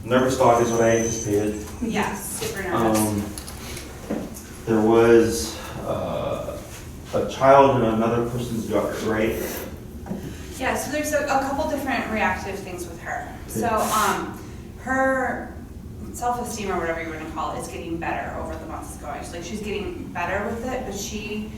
Nervous dog is what I anticipated. Yes, super nervous. There was a child in another person's yard, right? Yeah, so there's a couple different reactive things with her. So her self-esteem, or whatever you want to call it, is getting better over the months going. She's getting better with it, but she,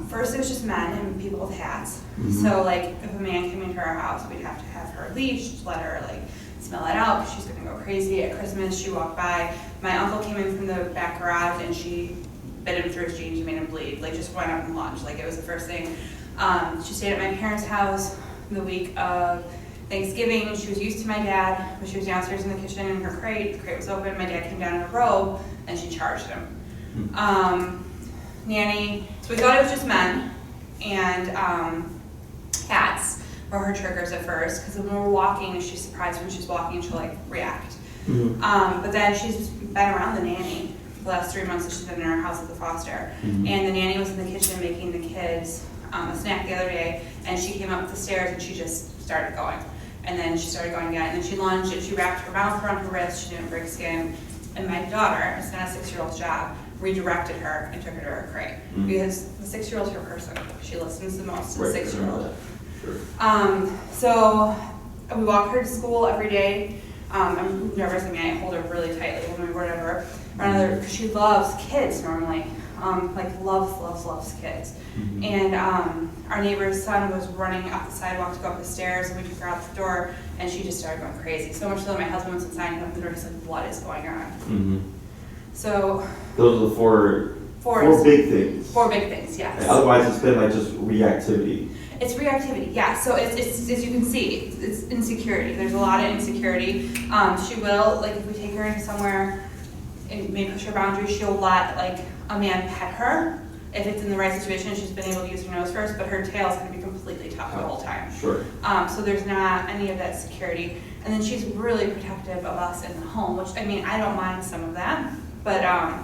first it was just men and people with hats. Mm-hmm. So like if a man came into our house, we'd have to have her leashed, let her like smell it out, because she's gonna go crazy. At Christmas, she walked by, my uncle came in from the back garage and she bit him through his jeans and made him bleed, like just went up and lunged, like it was the first thing. She stayed at my parents' house the week of Thanksgiving. She was used to my dad, but she was downstairs in the kitchen in her crate. The crate was open. My dad came down in a robe and she charged him. Nanny, so we thought it was just men, and cats were her triggers at first, because when we're walking, she's surprised when she's walking, she'll like react. But then she's been around the nanny for the last 3 months that she's been in our house as a foster. And the nanny was in the kitchen making the kids a snack the other day, and she came up the stairs and she just started going. And then she started going again, and then she lunged and she wrapped her mouth around her wrist. She didn't break skin. And my daughter, it's not a 6-year-old's job, redirected her and took her to her crate. Because the 6-year-old's her person. She listens the most to the 6-year-old. Sure. So we walk her to school every day. I'm nervous. I mean, I hold her really tightly when we whatever. Because she loves kids normally. Like loves kids. And our neighbor's son was running up the sidewalk to go up the stairs, and we took her out the door, and she just started going crazy. So much so that my husband was inside and opened the door. He's like, "What is going on?" So those are the four big things. 4 big things, yes. Otherwise, it's been like just reactivity. It's reactivity, yeah. So it's as you can see, it's insecurity. There's a lot of insecurity. She will, like if we take her in somewhere and maybe push her boundaries, she'll let like a man pet her. If it's in the right situation, she's been able to use her nose first, but her tail's gonna be completely tough the whole time. Sure. So there's not any of that security. And then she's really protective of us in the home, which, I mean, I don't mind some of that, but our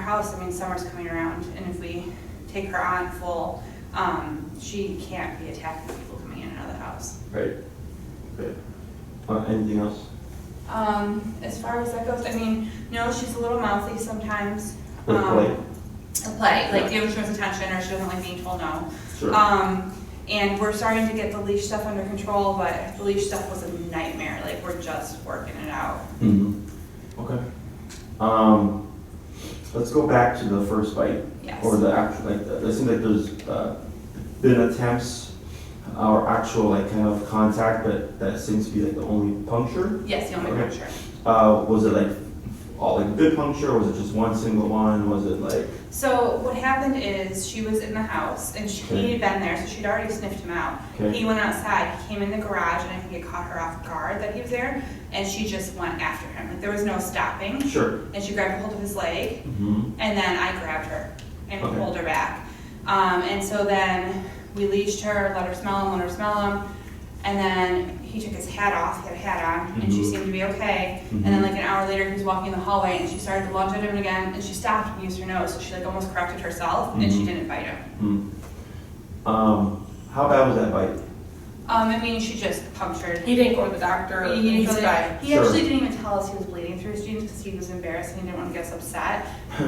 house, I mean, summer's coming around, and if we take her on full, she can't be attacking people coming in and out of the house. Right. Okay. Anything else? As far as that goes, I mean, no, she's a little mouthy sometimes. Play. Like give her too much attention, or she doesn't like being told no. Sure. And we're starting to get the leash stuff under control, but the leash stuff was a nightmare. Like we're just working it out. Okay. Let's go back to the first bite. Yes. Or the actual, like, it seems like there's been attempts or actual, like, kind of contact, but that seems to be, like, the only puncture? Yes, the only puncture. Was it, like, all, like, good puncture, or was it just one single one? Was it, like... So what happened is she was in the house, and he had been there, so she'd already sniffed him out. Okay. He went outside, he came in the garage, and I think it caught her off guard that he was there, and she just went after him. Like, there was no stopping. Sure. And she grabbed a hold of his leg, and then I grabbed her and pulled her back. And so then we leashed her, let her smell him, and then he took his hat off, he had a hat on, and she seemed to be okay. And then like an hour later, he was walking in the hallway, and she started to lunge at him again, and she stopped and used her nose, so she like almost corrected herself, and she didn't bite him. How bad was that bite? I mean, she just punctured. He didn't go to the doctor. He He's fine. actually didn't even tell us he was bleeding through his jeans because he was embarrassed and he didn't want to get us upset.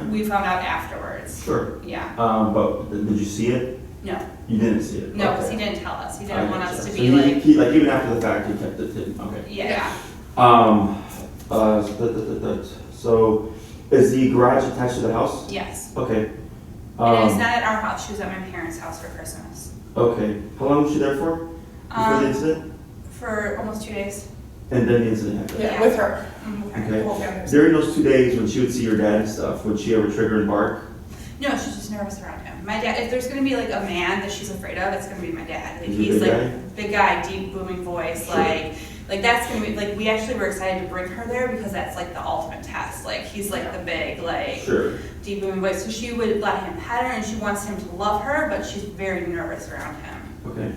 We found out afterwards. Sure. Yeah. But did you see it? No. You didn't see it? No, because Okay. he didn't tell us. He didn't want us to So be like even after the fact, he kept it hidden. Okay. Yeah. So is the garage attached to the house? Yes. Okay. And it's not at our house. She was at my parents' house for Christmas. Okay. How long was she there for? Before the incident? For almost 2 days. And then the incident happened? Yeah, with her. Mm-hmm. The whole family. During those 2 days when she would see your dad and stuff, would she ever trigger and bark? No, she's just nervous around him. My dad, if there's going to be like a man that she's afraid of, it's going to be my dad. Like, Is he he's a big like guy? big guy, deep booming voice, Sure. like that's going to be like, we actually were excited to bring her there because that's like the ultimate test. Like he's like the big, like Sure. deep booming voice. So she would let him pet her and she wants him to love her, but she's very nervous around him. Okay.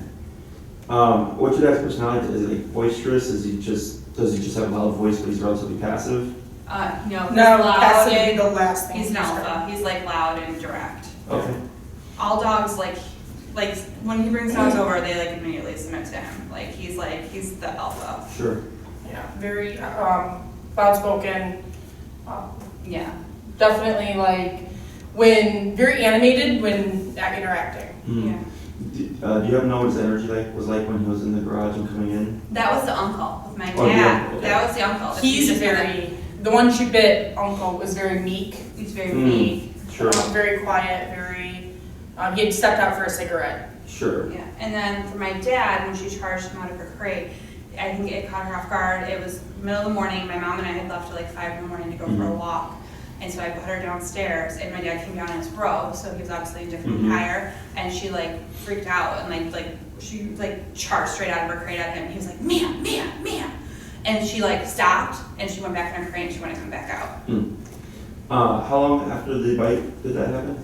What's your dad's personality? Is it like boisterous? Does he just have a loud voice, but he's relatively passive? No, he's No, loud that's gonna be and the last thing. he's an alpha. He's like loud and direct. Okay. All dogs like like, when he brings dogs over, they like immediately submit to him. Like, he's the alpha. Sure. Yeah, very loud-spoken. Yeah. Definitely like very animated when interacting. Yeah. Do you happen to know what his energy was like when he was in the garage and coming in? That was the uncle with my dad. Oh, yeah, okay. That was the uncle. He's the one she bit, uncle, was very meek. He's very meek. Sure. Very quiet, he had stepped out for a cigarette. Sure. Yeah. And then for my dad, when she charged him out of her crate, I think it caught her off guard. It was middle of the morning. My mom and I had left at like 5 in the morning to go for a walk. And so I put her downstairs, and my dad came down in his robe, so he was obviously different higher, and she like freaked out and she charged straight out of her crate at him. He was like, "Ma'am, ma'am, ma'am," and she like stopped, and she went back in her crate, and she wanted to come back out. How long after the bite did that happen?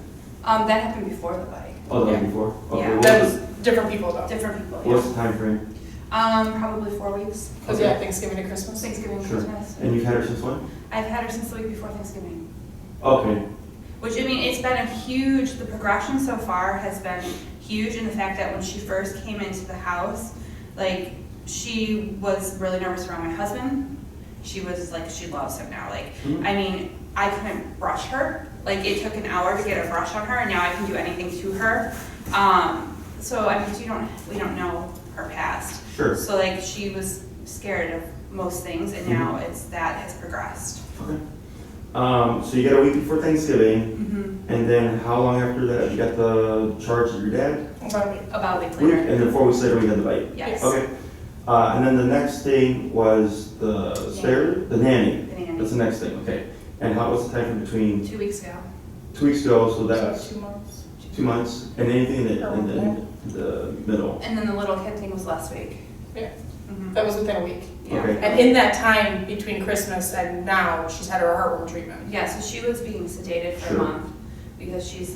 That happened before the bite. Oh, that Yeah. was before? Okay. Yeah. That was different people though. Different people. What's Yeah. the time frame? Probably 4 weeks. Because yeah, Thanksgiving to Christmas. Thanksgiving, Sure. Christmas. And you've had her since when? I've had her since the week before Thanksgiving. Okay. Which, I mean, it's been the progression so far has been huge in the fact that when she first came into the house, like, she was really nervous around my husband. She was like, she loves him now. Like, I mean, I couldn't brush her. Like, it took an hour to get a brush on her, and now I can do anything to her. So, I mean, we don't know her past. Sure. So, like, she was scared of most things, and now that has progressed. Okay. So you got a week before Thanksgiving, and then how long after that you got the charge of your dad? About a week Week, later. and then 4 weeks later we got the bite. Yes. Okay. And then the next thing was the spare, the nanny. The nanny. That's the next thing. Okay. And how was the time in between? 2 weeks ago. 2 weeks ago, so that's 2 months. 2 months, and anything in the middle. And then the little kid thing was last week. Yeah, Mhm. that was within a week. Yeah. Okay. And in that time between Christmas and now, she's had her heartworm treatment. Yeah, so she was being sedated for Sure. a month because she's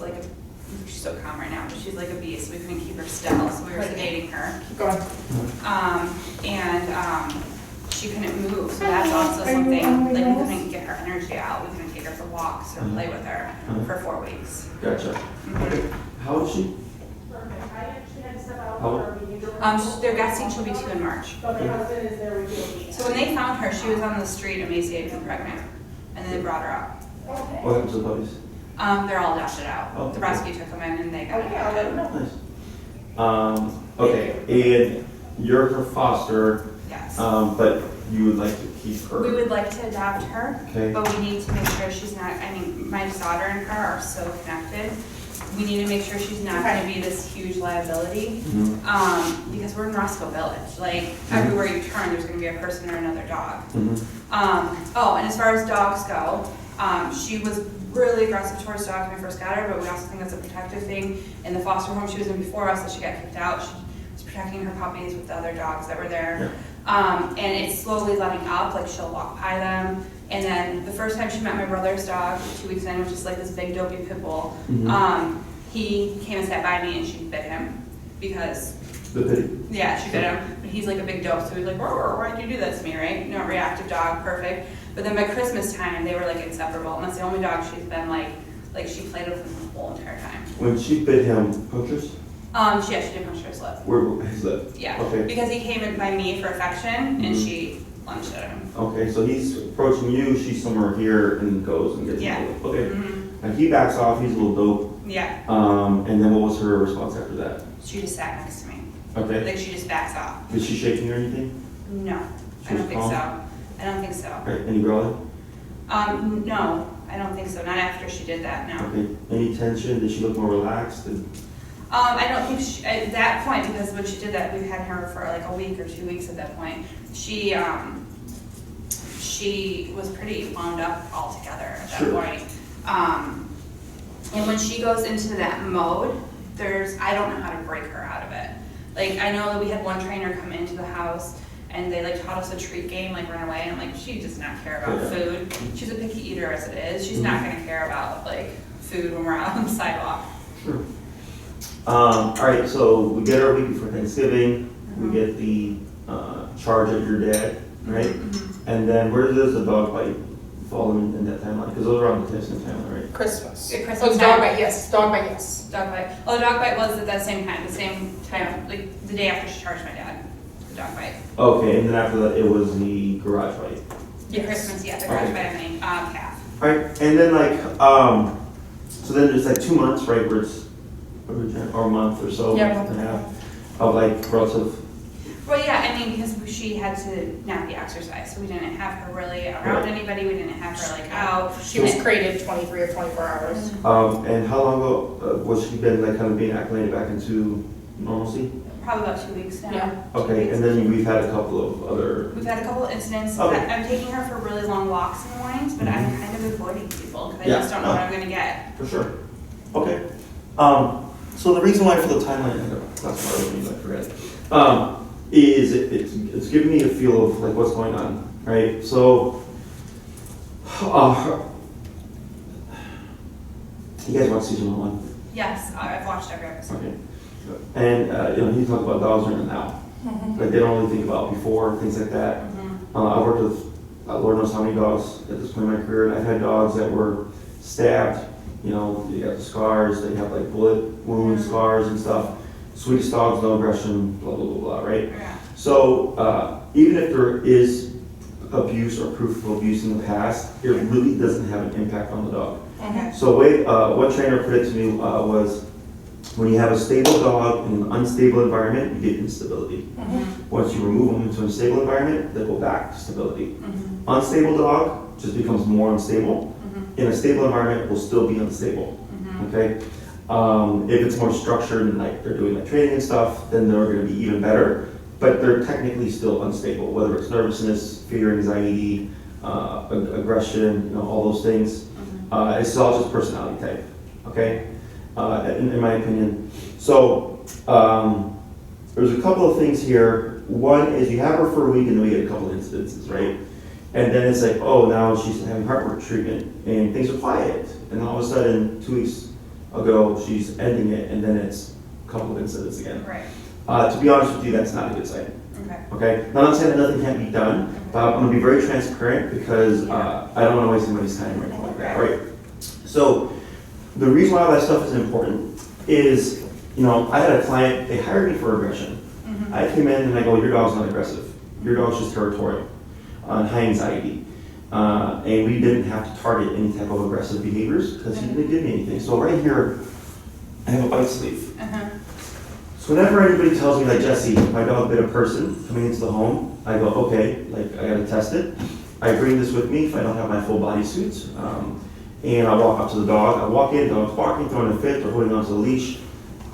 so calm right now, but she's like a beast. We couldn't keep her still, so we were sedating her. Keep going. She couldn't move, so that's also something, like, we couldn't get her energy out. We couldn't take her for walks or play with her for 4 weeks. Gotcha. Okay. How old is she? How old? They're guessing she'll be 2 in March. So when they found her, she was on the street emaciated and pregnant, and then they brought her up. What happened to the puppies? They're all adopted out. Oh, The okay. rescue took them in and they got adopted. Nice. Okay, and you're her foster, Yes. but you would like to keep her. We would like to adopt her, Okay. but we need to make sure she's not, I mean, my daughter and her are so connected. We need to make sure she's not gonna be this huge liability, because we're in Roscoe Village. Like, everywhere you turn, there's gonna be a person or another dog. And as far as dogs go, she was really aggressive towards dogs when I first got her, but we also think that's a protective thing. In the foster home she was in before us, that she got kicked out, she was protecting her puppies with the other dogs that were there. And it's slowly letting up, like she'll walk by them. And then the first time she met my brother's dog, 2 weeks in, which is like this big dopey pit bull, he came and sat by me and she bit him because, The pity. yeah, she bit him. But he's like a big dope, so he's like, why'd you do that to me, right? You know, reactive dog, perfect. But then by Christmas time, they were like inseparable, and that's the only dog she's been like she played with him the whole entire time. When she bit him, punctures? She did punch his lip. Where his lip? Yeah, Okay. because he came in by me for affection, and she lunged at him. Okay, so he's approaching you, she's somewhere here and goes and gets Yeah. him. Okay. And he backs off, he's a little dope. Yeah, And then what was her response after that? she just sat next to me. Okay. Like, she just backs off. Was she shaking or anything? No, She I don't was think calm? so. I don't think so. Right, any growling? No, I don't think so. Not after she did that, no. Okay. Any tension? Did she look more relaxed? I don't think she, at that point, because when she did that, we had her for like a week or 2 weeks at that point. She was pretty wound up altogether at that point. And when she goes into that mode, I don't know how to break her out of it. Like, I know that we had one trainer come into the house and they like taught us a treat game, like run away, and I'm like, she does not care about food. She's a picky eater as it is. She's not gonna care about like food when we're out on the sidewalk. Sure. All right, so we get our week before Thanksgiving, we get the charge of your dad, right? And then where does the dog bite fall in that timeline? Because those are on the Tyson timeline, right? Christmas. Yeah, Christmas Oh, time. dog bite, yes, dog bite, yes. Dog bite. Oh, the dog bite was at that same time, like the day after she charged my dad. The dog bite. Okay, and then after that, it was the garage bite. The Christmas, yeah, the garage Okay. bite on my calf. Alright, and then like, so then there's like 2 months, right, where it's, or a month or so, Yeah, month and a half, of like relative. Well, yeah, I mean, because she had to not be exercised, so we didn't have her really around Right. anybody, we didn't have her like out. She was crated 23 or 24 hours. And how long ago was she been like kind of being acclimated back into normalcy? Probably about 2 weeks now. Yeah. 2 Okay, weeks. and then we've had a couple of other, We've had a couple of incidents. Okay. I'm taking her for really long walks in the mornings, but I'm kind of avoiding people because I Yeah, just don't know no. what I'm gonna get. for sure. Okay. So the reason why for the timeline, that's what I was forget. Is it's giving me a feel of like what's going on, right? So, you guys watch season 1? Yes, I've watched every episode. Okay. And you talk about dogs right now. Like they don't really think about before, things like that. I worked with Lord knows how many dogs at this point in my career, and I've had dogs that were stabbed. You know, they got the scars, they have like bullet wound scars and stuff. Sweetest dogs, no aggression, blah, blah, blah, blah, right? Yeah. So even if there is abuse or proof of abuse in the past, it really doesn't have an impact on the dog. Okay. So one trainer put it to me was, when you have a stable dog in an unstable environment, you get instability. Once you remove them into an unstable environment, they go back to stability. Unstable dog just becomes more unstable. In a stable environment, it will still be unstable. Okay. If it's more structured and like they're doing like training and stuff, then they're going to be even better. But they're technically still unstable, whether it's nervousness, fear, anxiety, aggression, all those things. It's all just personality type. Okay. In my opinion. So there's a couple of things here. One is you have her for a week and then we get a couple of incidences, right? And then it's like, oh, now she's having heart work treatment and things are quiet. And all of a sudden, 2 weeks ago, she's ending it and then it's a couple of incidents again. Right. To be honest with you, that's not a good sign. Okay. Okay? Now, I'm not saying that nothing can't be done, but I'm going to be very transparent because I don't want to waste anybody's time or anything like that, right? So the reason why all that stuff is important is, I had a client, they hired me for aggression. I came in and I go, your dog's not aggressive. Your dog's just territorial, high anxiety. And we didn't have to target any type of aggressive behaviors because he didn't give me anything. So right here, I have a bite sleeve. So whenever anybody tells me, like, Jesse, my dog bit a person coming into the home, I go, okay, like, I gotta test it. I bring this with me if I don't have my full body suit. And I walk up to the dog. I walk in, the dog's barking, throwing a fit, or holding onto the leash.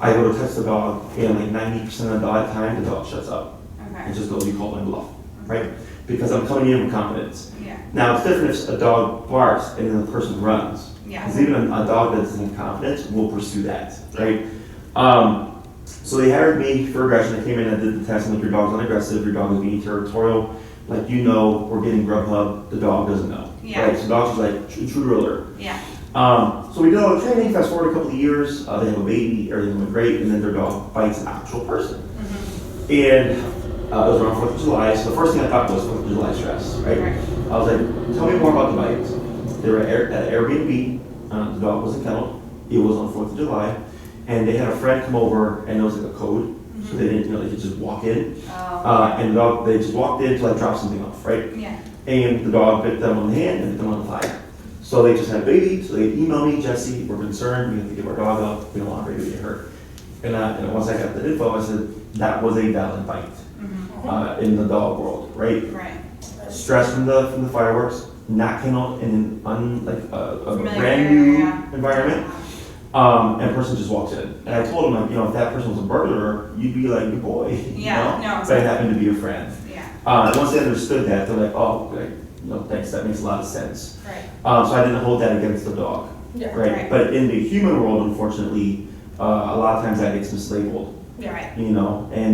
I go to test the dog, and like 90% of the time, the dog shuts up. And just goes, you called my bluff, right? Because I'm coming in with confidence. Yeah. Now, it's different if a dog barks and then the person runs. Yeah. Because even a dog that doesn't have confidence will pursue that, right? So they hired me for aggression. I came in and I did the test. I'm like, your dog's not aggressive, your dog is being territorial. Like, we're getting Grubhub, the dog doesn't know. Yeah. Right? So the dog's like, intruder alert. Yeah. So we did all the training, fast forward a couple of years, they have a baby, everything went great, and then their dog bites an actual person. And it was around 4th of July, so the first thing I thought was 4th of July stress, right? I was like, tell me more about the bite. They were at Airbnb, the dog was in kennel, it was on 4th of July, and they had a friend come over, and there was like a code, so they didn't, they could just walk in. And the dog, they just walked in to like drop something off, right? Yeah. And the dog bit them on the hand and bit them on the thigh. So they just had a baby, so they emailed me, Jesse, we're concerned, we have to give our dog up, we don't want our baby to get hurt. And once I got the info, I said, that was a valid bite in the dog world, right? Right. Stress from the fireworks, not kennel in a Familiar brand new area. environment, and a person just walks in. And I told him, like, if that person was a burglar, you'd be like, good boy, Yeah, no, but it happened to be a friend. Yeah. And once they understood that, they're like, oh, like, thanks, that makes a lot of sense. Right. So I didn't hold that against the dog, Yeah. right? But in the human world, unfortunately, a lot of times that gets mislabeled, Yeah. Right. and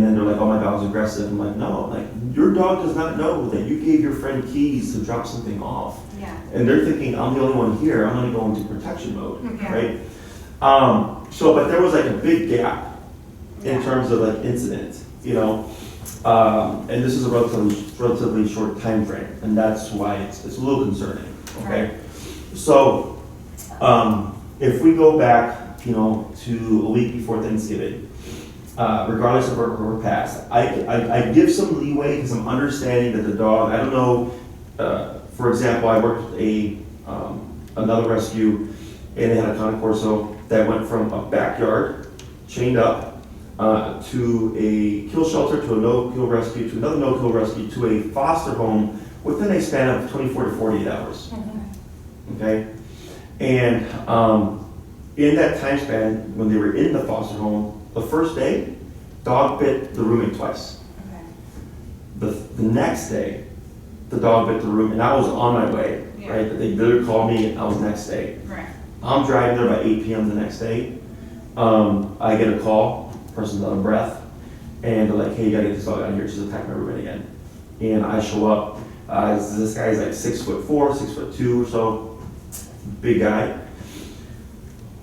then they're like, oh, my dog's aggressive. I'm like, no, like, your dog does not know that you gave your friend keys to drop something off. Yeah. And they're thinking, I'm the only one here, I'm gonna go into protection mode, Yeah. right? But there was like a big gap in Yeah. terms of like incident, and this is a relatively short time frame, and that's why it's a little concerning. okay? So, if we go back, to a week before Thanksgiving, regardless of her past, I give some leeway because I'm understanding that the dog, I don't know, for example, I worked with another rescue, and they had a Cane Corso that went from a backyard, chained up, to a kill shelter, to a no-kill rescue, to another no-kill rescue, to a foster home within a span of 24 to 48 hours. Okay? And in that time span, when they were in the foster home, the first day, dog bit the roommate twice. Okay. The next day, the dog bit the room, and I was on my way, Yeah. right? They literally called me, and I was next day. Right. I'm driving there by 8 p.m. the next day. I get a call, person's out of breath, and they're like, hey, you gotta get this dog out of here, she's attacking my roommate again. And I show up, this guy's like 6'4", 6'2" or so, big guy.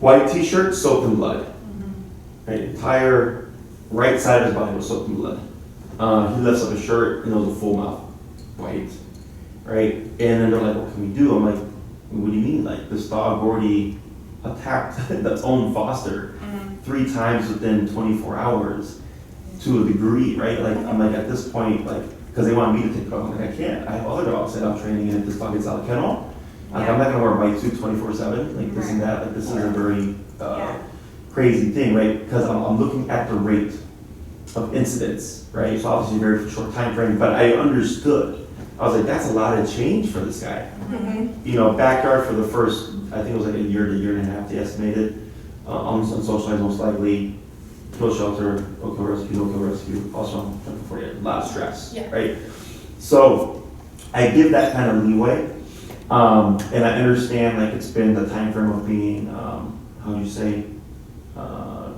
White t-shirt, soaked in blood. Right, entire right side of his body was soaked in blood. He lifts up his shirt, and it was a full mouth white, right? And then they're like, what can we do? I'm like, what do you mean? Like, this dog already attacked its own foster 3 times within 24 hours to a degree, right? Like, I'm like, at this point, like, because they want me to take the dog, I'm like, I can't. I have other dogs that I'm training, and if this dog gets out of kennel, like, I'm not gonna wear a bite suit 24/7, like this and that. Like, this is a very crazy thing, right? Because I'm looking at the rate of incidents, right? So obviously a very short time frame, but I understood. I was like, that's a lot of change for this guy. Backyard for the first, I think it was like a year to year and a half, they estimated. Unsocialized most likely, kill shelter, no-kill rescue, also for you, a lot of stress, right? So I give that kind of leeway. And I understand, like, it's been the time frame of being, how do you say,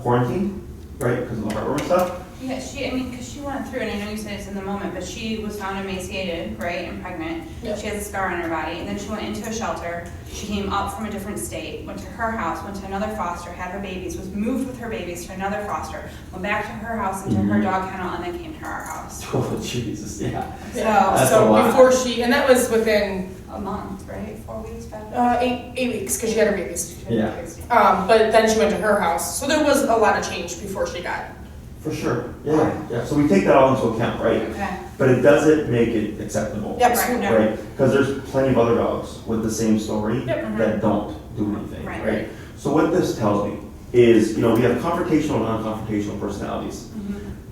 quarantined, right, because of the heartworm stuff. Yeah, because she went through, and I know you said it's in the moment, but she was found emaciated, right, and pregnant. Yep. She has a scar on her body, and then she went into a shelter. She came up from a different state, went to her house, went to another foster, had her babies, was moved with her babies to another foster, went back to her house into her dog kennel, and then came to our house. Oh, Jesus, yeah. So So a lot. before and that was within a month, right? 4 weeks, 5 weeks? 8 weeks, because she had her babies. Yeah. But then she went to her house, so there was a lot of change before she got. For sure, yeah. So we take that all into account, right? Okay. But it doesn't make it acceptable. Yep. Right. Right? Because there's plenty of other dogs with the same story Yep. that don't do anything, Right. right? So what this tells me is, we have confrontational and non-confrontational personalities.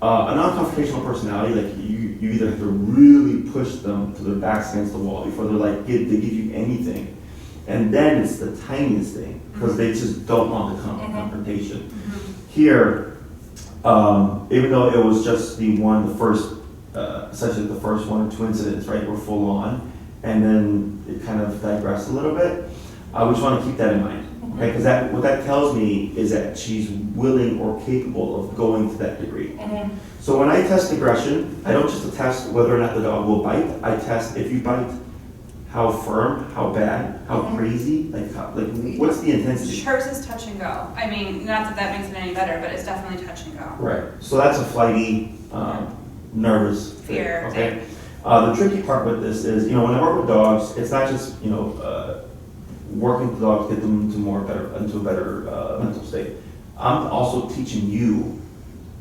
A non-confrontational personality, like, you either have to really push them to their backs against the wall before they're like, they give you anything. And then it's the tiniest thing, because they just don't want the confrontation. Here, even though it was just essentially the first 1 or 2 incidents, right, were full on, and then it kind of digressed a little bit, we just want to keep that in mind, okay? Because what that tells me is that she's willing or capable of going to that degree. So when I test aggression, I don't just test whether or not the dog will bite. I test, if you bite, how firm, how bad, how crazy, like what's the intensity? Hers is touch and go. I mean, not that makes it any better, but it's definitely touch and go. Right. So that's a flighty, nervous Fear. Okay. The tricky part with this is, when I work with dogs, it's not just working with dogs to get them into a better mental state. I'm also teaching you,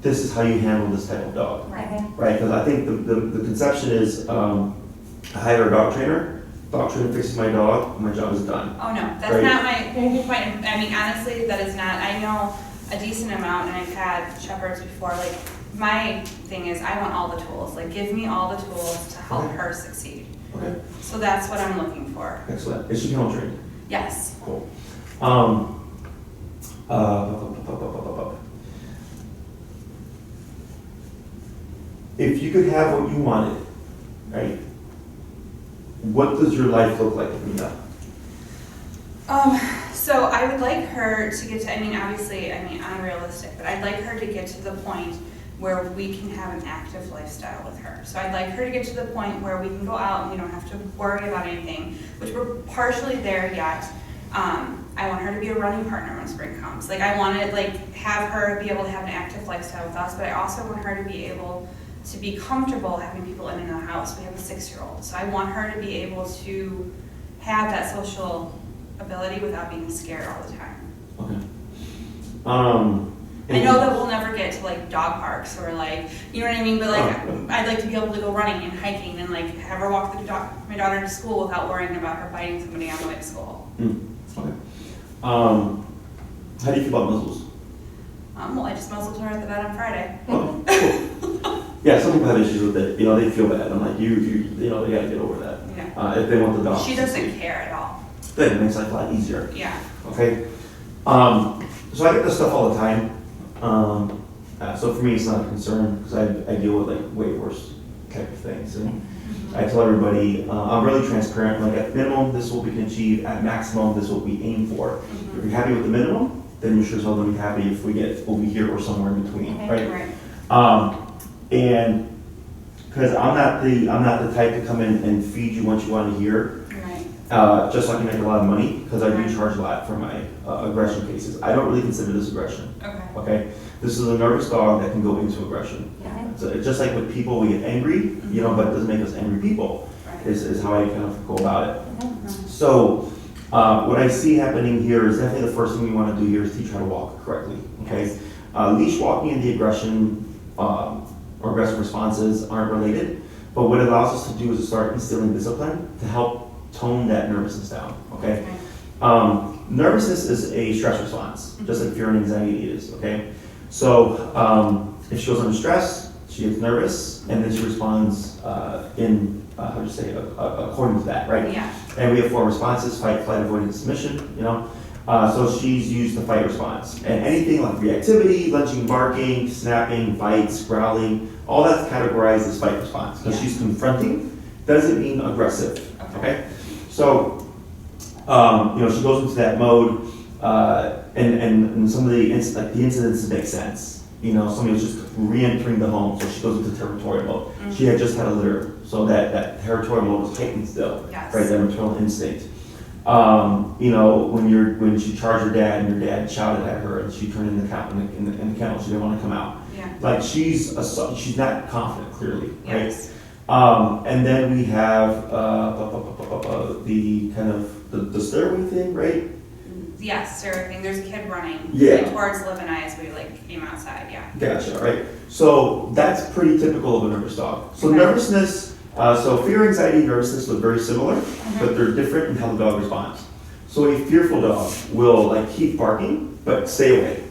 this is how you handle this type of dog. Right. Right? Because I think the conception is, I hire a dog trainer fixes my dog, my job is done. Oh, no, that's Right. not my point. I mean, honestly, that is not, I know a decent amount, and I've had shepherds before. Like, my thing is, I want all the tools. Like, give me all the tools to help her succeed. Okay. So that's what I'm looking for. Excellent. Is she kennel trained? Yes. Cool. If you could have what you wanted, right? What does your life look like, Miguel? So I would like her to get to, obviously, I'm realistic, but I'd like her to get to the point where we can have an active lifestyle with her. So I'd like her to get to the point where we can go out and we don't have to worry about anything, which we're partially there yet. I want her to be a running partner when spring comes. Like, I want to have her be able to have an active lifestyle with us, but I also want her to be able to be comfortable having people in and out of the house. We have a 6-year-old, so I want her to be able to have that social ability without being scared all the time. Okay. I know that we'll never get to like dog parks or like, you know what I mean, but like I'd like to be able to go running and hiking and like have her walk my daughter to school without worrying about her biting somebody on the way to school. Okay. How do you feel about muzzles? Well, I just muzzled her at the vet on Friday. Oh, cool. Yeah, some people have issues with it. You know, they feel bad. I'm like, you know, they gotta get over that. Yeah. If they want the dog. She doesn't care at all. Good, it makes life a lot easier. Yeah. Okay. So I get this stuff all the time. So for me, it's not a concern because I deal with like way worse type of things. And I tell everybody, I'm really transparent. Like at minimum, this is what we can achieve. At maximum, this is what we aim for. If you're happy with the minimum, then you're sure as hell going to be happy if we get over here or somewhere in between, right? And because I'm not the type to come in and feed you what you want to hear. Just so I can make a lot of money, because I do charge a lot for my aggression cases. I don't really consider this aggression. Okay. This is a nervous dog that can go into aggression. So it's just like with people, we get angry, you know, but it doesn't make us angry people. Is how I kind of go about it. So what I see happening here is definitely the first thing we want to do here is teach her how to walk correctly. Okay. Leash walking and the aggression or aggressive responses aren't related, but what it allows us to do is to start instilling discipline to help tone that nervousness down, okay? Nervousness is a stress response, just like fear and anxiety is, okay? So if she goes under stress, she gets nervous, and then she responds according to that, right? Yeah. And we have 4 responses: fight, flight, avoidance, submission, you know? So she's used the fight response. And anything like reactivity, lunging, barking, snapping, bites, growling, all that's categorized as fight response, because she's confronting, doesn't mean aggressive, okay? So, you know, she goes into that mode, and some of the incidents make sense. You know, somebody was just re-entering the home, so she goes into territorial mode. She had just had a litter, so that territorial mode was heightened still, right? That maternal instinct. You know, when she charged her dad, and her dad shouted at her, and she turned in the kennel, she didn't want to come out. Like she's not confident, clearly, right? And then we have the kind of the stairway thing, right? Yes, stairway thing. There's a kid running towards Liv and I as we like came outside. Gotcha, right? So that's pretty typical of a nervous dog. So nervousness, so fear, anxiety, and nervousness look very similar, but they're different in how the dog responds. So a fearful dog will like keep barking, but stay away.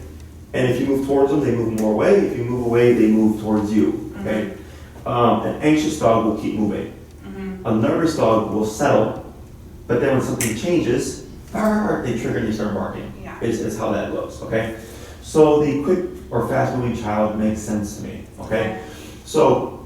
And if you move towards them, they move more away. If you move away, they move towards you, okay? An anxious dog will keep moving. A nervous dog will settle, but then when something changes, they trigger and they start barking. Is how that looks, okay? So the quick or fast moving child makes sense to me, okay? So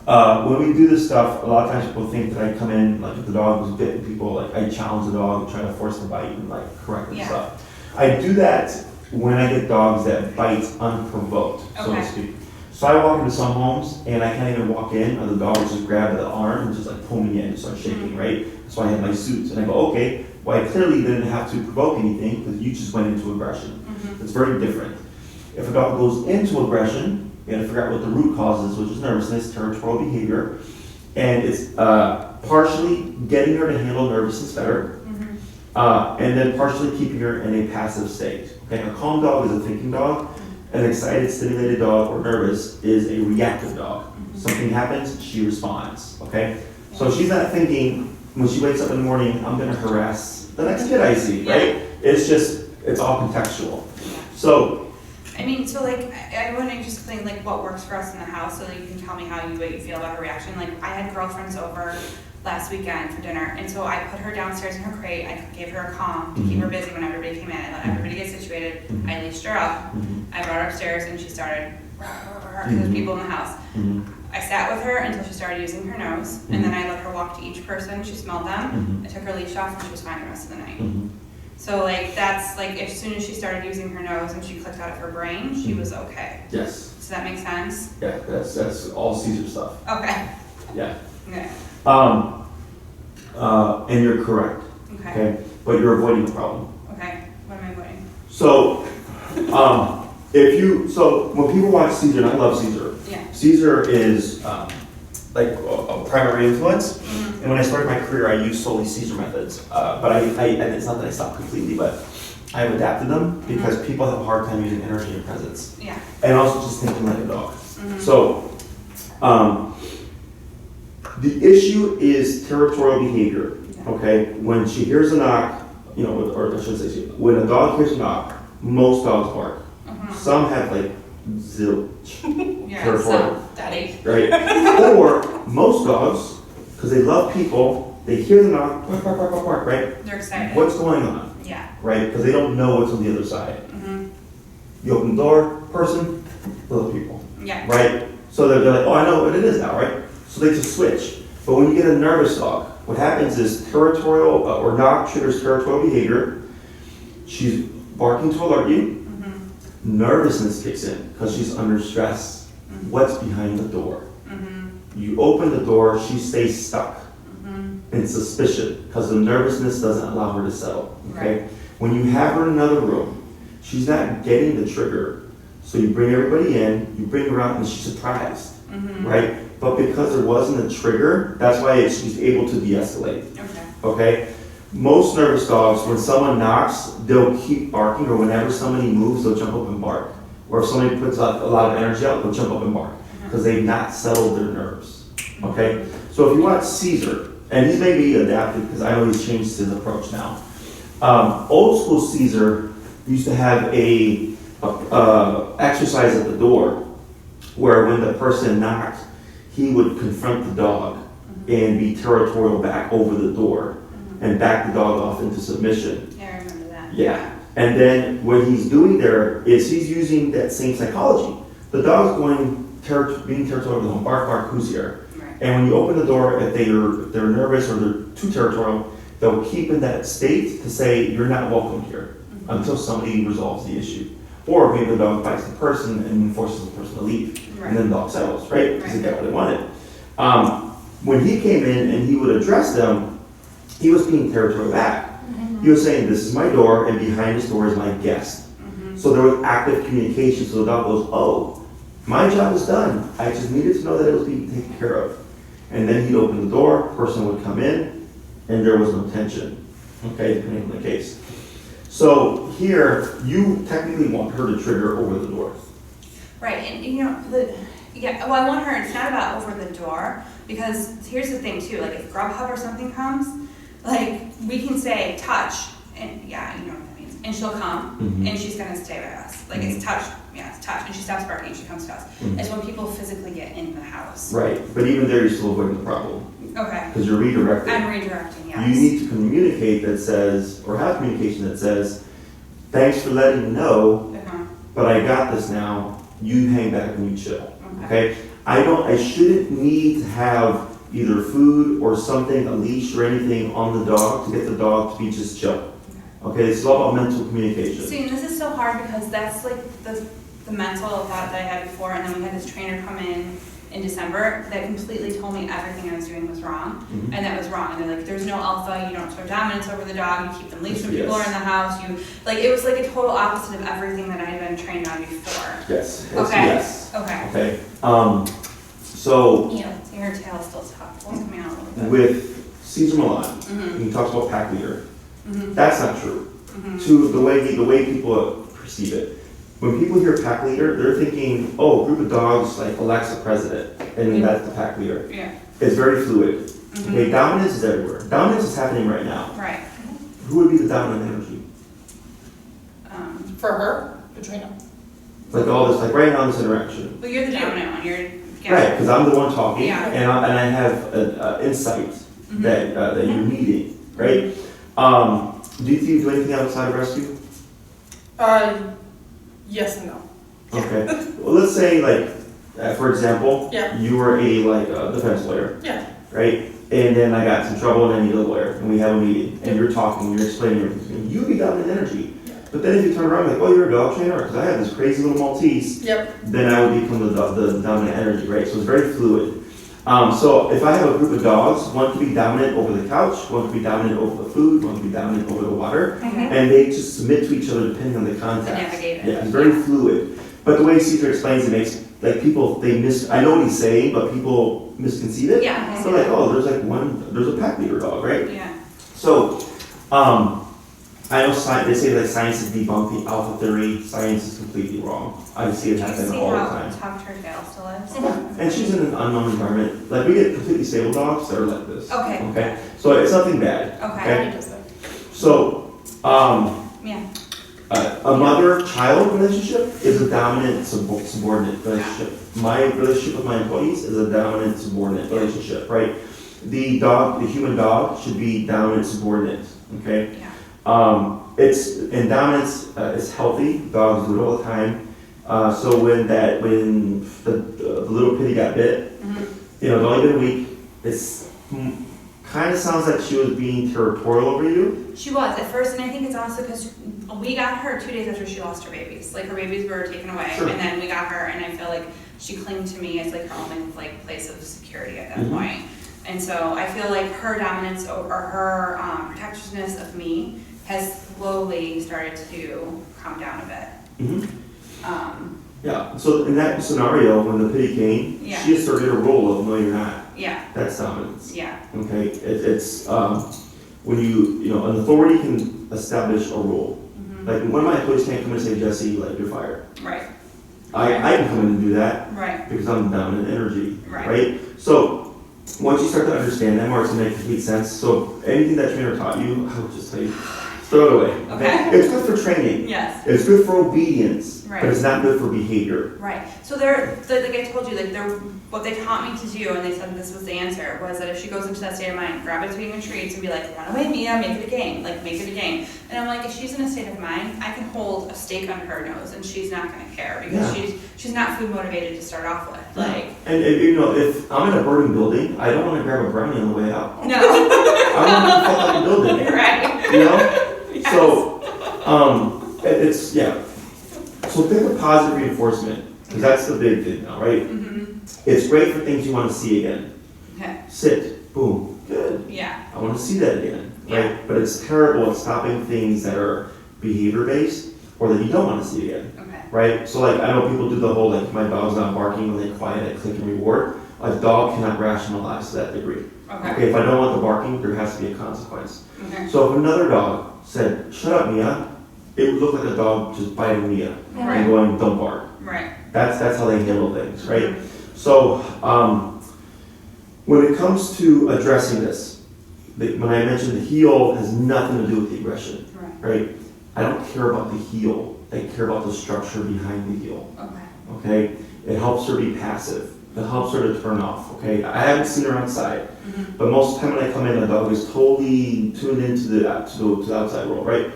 when we do this stuff, a lot of times people think that I come in, like if the dog was bitten, people like I challenge the dog, try to force the bite and like correct and stuff. I do that when I get dogs that bite unprovoked, so to speak. So I walk into some homes and I can't even walk in, and the dog will just grab the arm and just like pull me in and start shaking, right? So I have my suits and I go, okay, well I clearly didn't have to provoke anything because you just went into aggression. It's very different. If a dog goes into aggression, you got to figure out what the root cause is, which is nervousness, territorial behavior, and it's partially getting her to handle nervousness better, and then partially keeping her in a passive state. Okay, a calm dog is a thinking dog. An excited, stimulated dog or nervous is a reactive dog. Something happens, she responds, okay? So she's not thinking, when she wakes up in the morning, I'm gonna harass the next kid I see, right? It's all contextual. So. I mean, so like, I want to just think like what works for us in the house so that you can tell me what you feel about her reaction. Like I had girlfriends over last weekend for dinner, and so I put her downstairs in her crate. I gave her a calm to keep her busy when everybody came in. I let everybody get situated. I leashed her up. I brought her upstairs, and she started because there's people in the house. I sat with her until she started using her nose, and then I let her walk to each person. She smelled them. I took her leash off, and she was fine the rest of the night. So like that's like as soon as she started using her nose and she clicked out of her brain, she was okay. Yes. Does that make sense? Yeah, that's all Caesar stuff. Okay. Yeah. Okay. And you're correct. Okay. But you're avoiding the problem. Okay. What am I avoiding? So, when people watch Caesar, and I love Caesar. Yeah. Caesar is like a primary influence, And when I started my career, I used solely seizure methods. But and it's not that I stopped completely, but I've adapted them because people have a hard time using energy and presence. Yeah. And also just thinking like a dog. So, the issue is territorial behavior, okay? When she hears a knock, or I should say, when a dog hears a knock, most dogs bark. Some have like zilch territorial, Daddy. right? Or most dogs, because they love people, they hear the knock, bark, bark, bark, bark, bark, right? They're excited. What's going on, Yeah. right? Because they don't know what's on the other side. You open the door, person, little people. Yeah. Right? So they're like, oh, I know what it is now, right? So they just switch. But when you get a nervous dog, what happens is territorial or knock triggers territorial behavior. She's barking to alert you. Nervousness kicks in because she's under stress. What's behind the door? You open the door, she stays stuck. And suspicion because the nervousness doesn't allow her to settle. Okay? Right. When you have her in another room, she's not getting the trigger. So you bring everybody in, you bring her out, and she's surprised, right? But because there wasn't a trigger, that's why she's able to de-escalate, okay? Most nervous dogs, when someone knocks, they'll keep barking, or whenever somebody moves, they'll jump up and bark. Or if somebody puts a lot of energy out, they'll jump up and bark, because they've not settled their nerves, okay? So if you want Caesar, and he's maybe adapted, because I know he's changed his approach now. Old school Caesar used to have a exercise at the door where when the person knocked, he would confront the dog and be territorial back over the door and back the dog off into submission. Yeah, I remember that. Yeah. And then what he's doing there is he's using that same psychology. The dog's being territorial with him, bark, bark, who's here? Right. And when you open the door, if they're nervous or they're too territorial, they'll keep in that state to say, you're not welcome here until somebody resolves the issue. Or maybe the dog bites the person and forces the person to leave. Right. And then the dog settles, right? Because Right. they got what they wanted. When he came in and he would address them, he was being territorial back. He was saying, this is my door, and behind this door is my guest. So there was active communication, so the dog goes, oh, my job is done. I just needed to know that it was being taken care of. And then he'd open the door, person would come in, and there was no tension, okay, depending on the case. So here, you technically want her to trigger over the door. Right, and I want her, it's not about over the door, because here's the thing too, like if Grubhub or something comes, like we can say touch, and yeah, you know what that means, and she'll come, and she's gonna stay with us. Like it's touch, yeah, it's touch, and she stops barking, and she comes to us. It's when people physically get in the house. Right, but even there, you're still avoiding the problem. Okay. Because you're redirecting. I'm redirecting, yes. You need to communicate that says, or have communication that says, thanks for letting me know, but I got this now. You hang back and you chill. Okay? I shouldn't need to have either food or something, a leash or anything on the dog to get the dog to be just chill. Okay? It's all about mental communication. See, and this is so hard because that's like the mental thought that I had before, and then we had this trainer come in December that completely told me everything I was doing was wrong, and that was wrong. And they're like, there's no alpha, you don't show dominance over the dog, you keep them leashed when people are in the house, it was like a total opposite of everything that I had been trained on before. Yes. Okay. Yes. Okay. Okay. So See, her tail's still tough. What's coming out a little bit? with Caesar Milan, he talks about pack leader. That's not true. To the way people perceive it. When people hear pack leader, they're thinking, oh, a group of dogs like elects a president, and then that's the pack leader. Yeah. It's very fluid. Okay, dominance is everywhere. Dominance is happening right now. Right. Who would be the dominant energy? For her, Katrina. Like all this, like right now in this interaction. Well, you're the dominant one. Right, because I'm the one talking, Yeah. and I have an insight that you're needing, right? Do you do anything outside of rescue? Yes and no. Okay. Well, let's say like, for example, Yeah. you were a defense lawyer, Yeah. right? And then I got some trouble and I need a lawyer, and we have a meeting, and you're talking, you're explaining everything. You'd be dominant energy. But then if you turn around like, oh, you're a dog trainer, because I have this crazy little Maltese, Yep. then I would become the dominant energy, right? So it's very fluid. So if I have a group of dogs, one could be dominant over the couch, one could be dominant over the food, one could be dominant over the water, and they just submit to each other depending on the context. Navigate it. Yeah, it's very fluid. But the way Caesar explains it makes like people, I know what he's saying, but people misconceive it. Yeah. So like, oh, there's a pack leader dog, right? Yeah. So, I know they say that science has debunked the alpha theory. Science is completely wrong. I see it happen all the time. Do you see how tough her tail still is? Yeah. And she's in an unknown environment. Like we get completely stable dogs that are like this. Okay. Okay. So it's nothing bad. Okay. So, Yeah. a mother-child relationship is a dominant subordinate relationship. My relationship with my employees is a dominant subordinate relationship, right? The human dog should be dominant subordinate, okay? Yeah. Dominance is healthy. Dogs do it all the time. So when the little kitty got bit, it's only been a week. It's kind of sounds like she was being territorial over you. She was at first, and I think it's also because we got her 2 days after she lost her babies. Like her babies were taken away, Sure. and then we got her, and I feel like she clinged to me as like her only like place of security at that point. And so I feel like her dominance or her protectiveness of me has slowly started to calm down a bit. Yeah. So in that scenario, when the pity came, Yeah. she asserted a role of no, you're not. Yeah. That's dominance. Yeah. Okay. It's when an authority can establish a role. Like one of my employees can't come and say, Jesse, like you're fired. Right. I can come in and do that. Right. Because I'm dominant energy. Right. So once you start to understand that, Mark, it's going to make complete sense. So anything that trainer taught you, I would just tell you, throw it away. Okay. It's good for training. Yes. It's good for obedience, Right. but it's not good for behavior. Right. So like I told you, what they taught me to do, and they said this was the answer, was that if she goes into that state of mind, grab it between your treats and be like, run away, Mia, make it a game. Like, make it a game. And I'm like, if she's in a state of mind, I can hold a steak under her nose and she's not going to care because she's not food motivated to start off with. Like, and if I'm in a burning building, I don't want to grab a brownie on the way out. no. I want to fuck up the building. Right. Yes. So, it's, yeah. So think of positive reinforcement, because that's the big thing now, right? It's great for things you want to see again. Okay. Sit, boom, good. Yeah. I want to see that again, right? Yeah. But it's terrible at stopping things that are behavior-based or that you don't want to see again, Okay. right? So like, I know people do the whole, like, my dog's not barking when they quiet, I click and reward. A dog cannot rationalize to that degree. Okay. If I don't want the barking, there has to be a consequence. Okay. So if another dog said, shut up, Mia, it would look like a dog just biting Mia Right. and going, don't bark. Right. That's how they handle things, right? So when it comes to addressing this, when I mentioned the heel has nothing to do with the aggression, right? I don't care about the heel. I care about the structure behind the heel. Okay? It helps her be passive. It helps her to turn off. Okay? I haven't seen her outside, but most of the time when I come in, the dog is totally tuned into the outside world, right?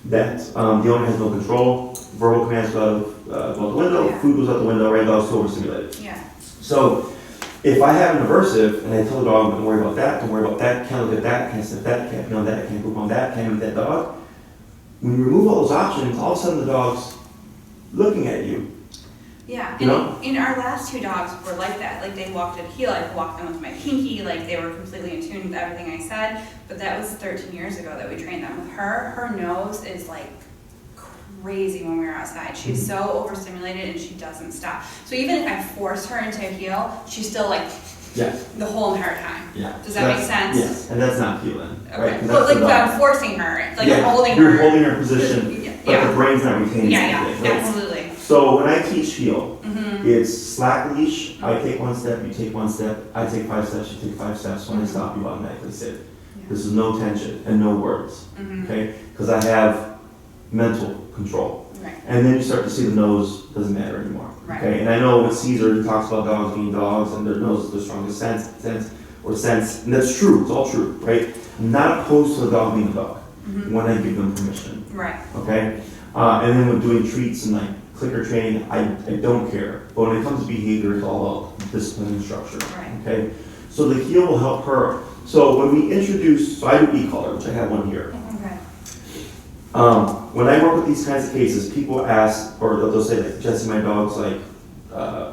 That the owner has no control. Verbal commands go out the window. Yeah. Food goes out the window. Right? Dog's so overstimulated. Yeah. So if I have an aversive and I tell the dog, don't worry about that, don't worry about that, can't look at that, can't sniff that, can't be on that, can't poop on that, can't eat that dog. When you remove all those options, all of a sudden the dog's looking at you. Yeah, You know? and our last 2 dogs were like that. Like, they walked at heel, I could walk them with my pinky, like, they were completely in tune with everything I said. But that was 13 years ago that we trained them. With her nose is, like, crazy when we were outside. She's so overstimulated and she doesn't stop. So even if I force her into a heel, she's still, like, Yes. the whole entire time. Yeah. Does that make sense? Yes, and that's not healing. Okay. Right? 'Cause But, that's like, the dog. I'm forcing her, like, Yeah, I'm holding you're her. holding her position, but Yeah. the brain's not retaining Yeah, anything. Right? absolutely. So when I teach heel, it's slack leash. I take 1 step, you take 1 step. I take 5 steps, you take 5 steps. When I stop, you automatically sit. This is no tension and no words, okay? Because I have mental control. Right. And then you start to see the nose doesn't matter anymore, Right. okay? And I know with Caesar, he talks about dogs being dogs and their nose is the strongest sense, and that's true. It's all true, right? I'm not opposed to a dog being a dog when I give them permission. Right. Okay? And then with doing treats and like clicker training, I don't care. But when it comes to behavior, it's all about discipline and structure. Right. Okay? So the heel will help her. So when we introduce, so I do e-collar, which I have one here. Okay. When I work with these kinds of cases, people ask, or they'll say, like, Jesse, my dog's like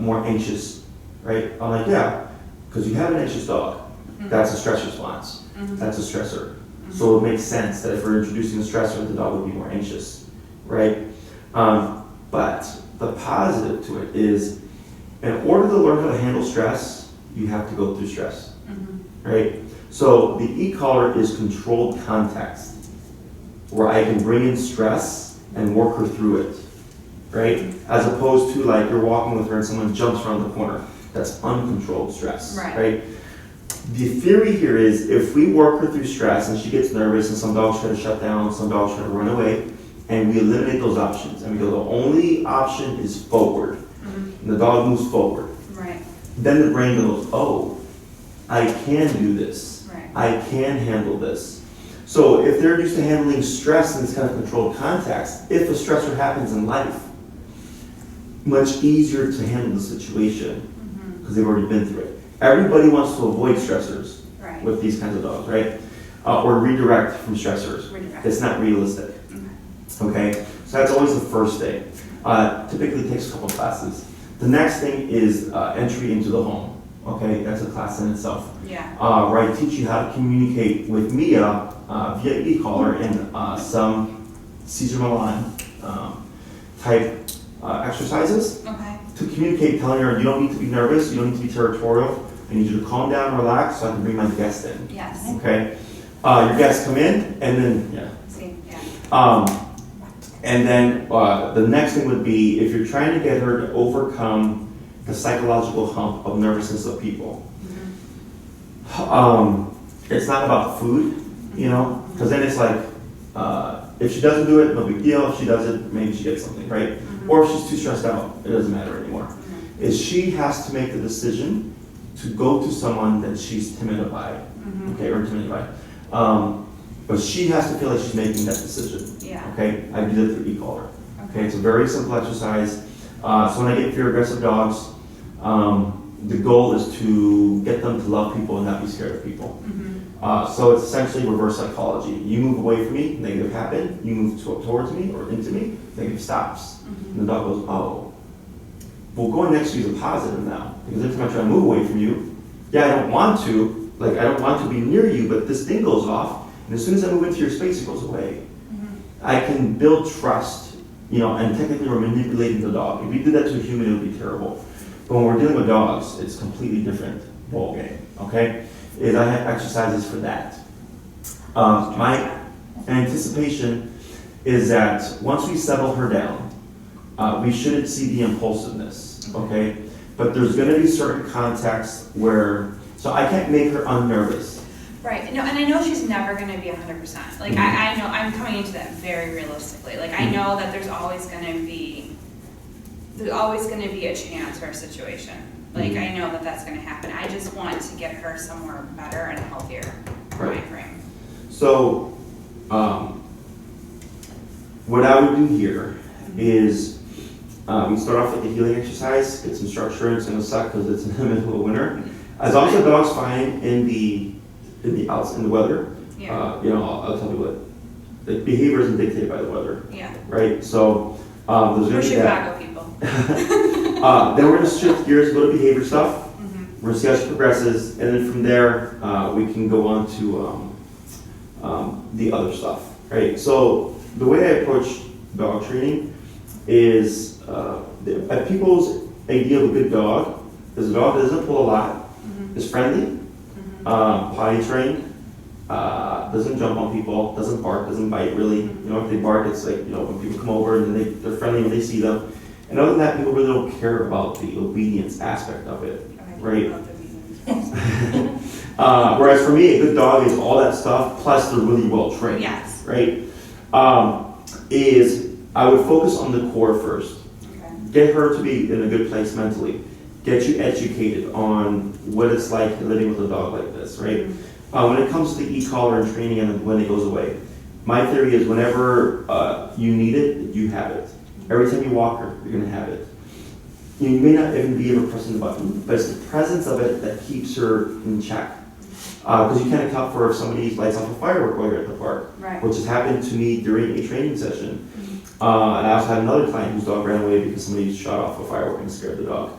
more anxious, right? I'm like, yeah, because you have an anxious dog. That's a stress response. That's a stressor. So it makes sense that if we're introducing a stressor, the dog would be more anxious, right? But the positive to it is in order to learn how to handle stress, you have to go through stress, Mm-hmm. right? So the e-collar is controlled context, where I can bring in stress and work her through it, right? As opposed to like you're walking with her and someone jumps around the corner. That's uncontrolled stress, right? The theory here is if we work her through stress and she gets nervous and some dogs try to shut down, some dogs try to run away, and we eliminate those options and we go, the only option is forward, and the dog moves forward. Right. Then the brain goes, oh, I can do this. Right. I can handle this. So if they're used to handling stress in this kind of controlled context, if a stressor happens in life, much easier to handle the situation because they've already been through it. Everybody wants to avoid stressors Right. with these kinds of dogs, right? Or redirect from stressors. Redirect. It's not realistic. Okay, so that's always the first thing. Typically takes a couple classes. The next thing is entry into the home. Okay, that's a class in itself. Yeah. Where I teach you how to communicate with Mia via e-collar and some Caesar Milan type exercises Okay. to communicate, telling her you don't need to be nervous, you don't need to be territorial. I need you to calm down, relax, so I can bring my guest in. Yes. Okay, your guests come in, and then See. Yeah. and then the next thing would be if you're trying to get her to overcome the psychological hump of nervousness of people. It's not about food, you know, because then it's like if she doesn't do it, no big deal. If she does it, maybe she gets something, right? Or if she's too stressed out, it doesn't matter anymore. Is she has to make the decision to go to someone that she's timid by, okay, or intimidated by. But she has to feel like she's making that decision. Yeah. Okay, I do that through e-collar. Okay, it's a very simple exercise. So when I get fear-aggressive dogs, the goal is to get them to love people and not be scared of people. So it's essentially reverse psychology. You move away from me, negative happen. You move towards me or into me, negative stops. And the dog goes, oh. Well, going next to you is a positive now. Because every time I try to move away from you, yeah, I don't want to. Like, I don't want to be near you, but this thing goes off. And as soon as I move into your space, it goes away. I can build trust, you know, and technically we're manipulating the dog. If we did that to a human, it would be terrible. But when we're dealing with dogs, it's a completely different ballgame, okay? Is I have exercises for that. My anticipation is that once we settle her down, we shouldn't see the impulsiveness, okay? But there's gonna be certain contexts where, so I can't make her unnervous. Right. No, and I know she's never going to be 100%. Like I know I'm coming into that very realistically. Like I know that there's always going to be a chance or a situation. Like I know that that's going to happen. I just want to get her somewhere better and healthier mind frame. So, what I would do here is we start off with the healing exercise, get some structure. It's going to suck because it's in the middle of winter. As long as the dog's fine in the weather, Yeah. you know, I'll tell you what, the behavior isn't dictated by the weather, Yeah. right? So there's going We're to be that. Chicago people. Then we're going to shift gears, go to behavior stuff. We're going to see how she progresses, and then from there we can go on to the other stuff, right? So the way I approach dog training is people's idea of a good dog is a dog that doesn't pull a lot, is friendly, potty trained, doesn't jump on people, doesn't bark, doesn't bite really. You know, if they bark, it's like, you know, when people come over and then they're friendly when they see them. And other than that, people really don't care about the obedience aspect of it, right? Whereas for me, a good dog is all that stuff, plus they're really well trained, Yes. right? Is I would focus on the core first. Okay. Get her to be in a good place mentally. Get you educated on what it's like living with a dog like this, right? When it comes to the e-collar and training and when it goes away, my theory is whenever you need it, you have it. Every time you walk her, you're going to have it. You may not even be able to press the button, but it's the presence of it that keeps her in check. Because you can't account for if somebody lights off a firework while you're at the park, Right. which has happened to me during a training session. And I also had another client whose dog ran away because somebody shot off a firework and scared the dog.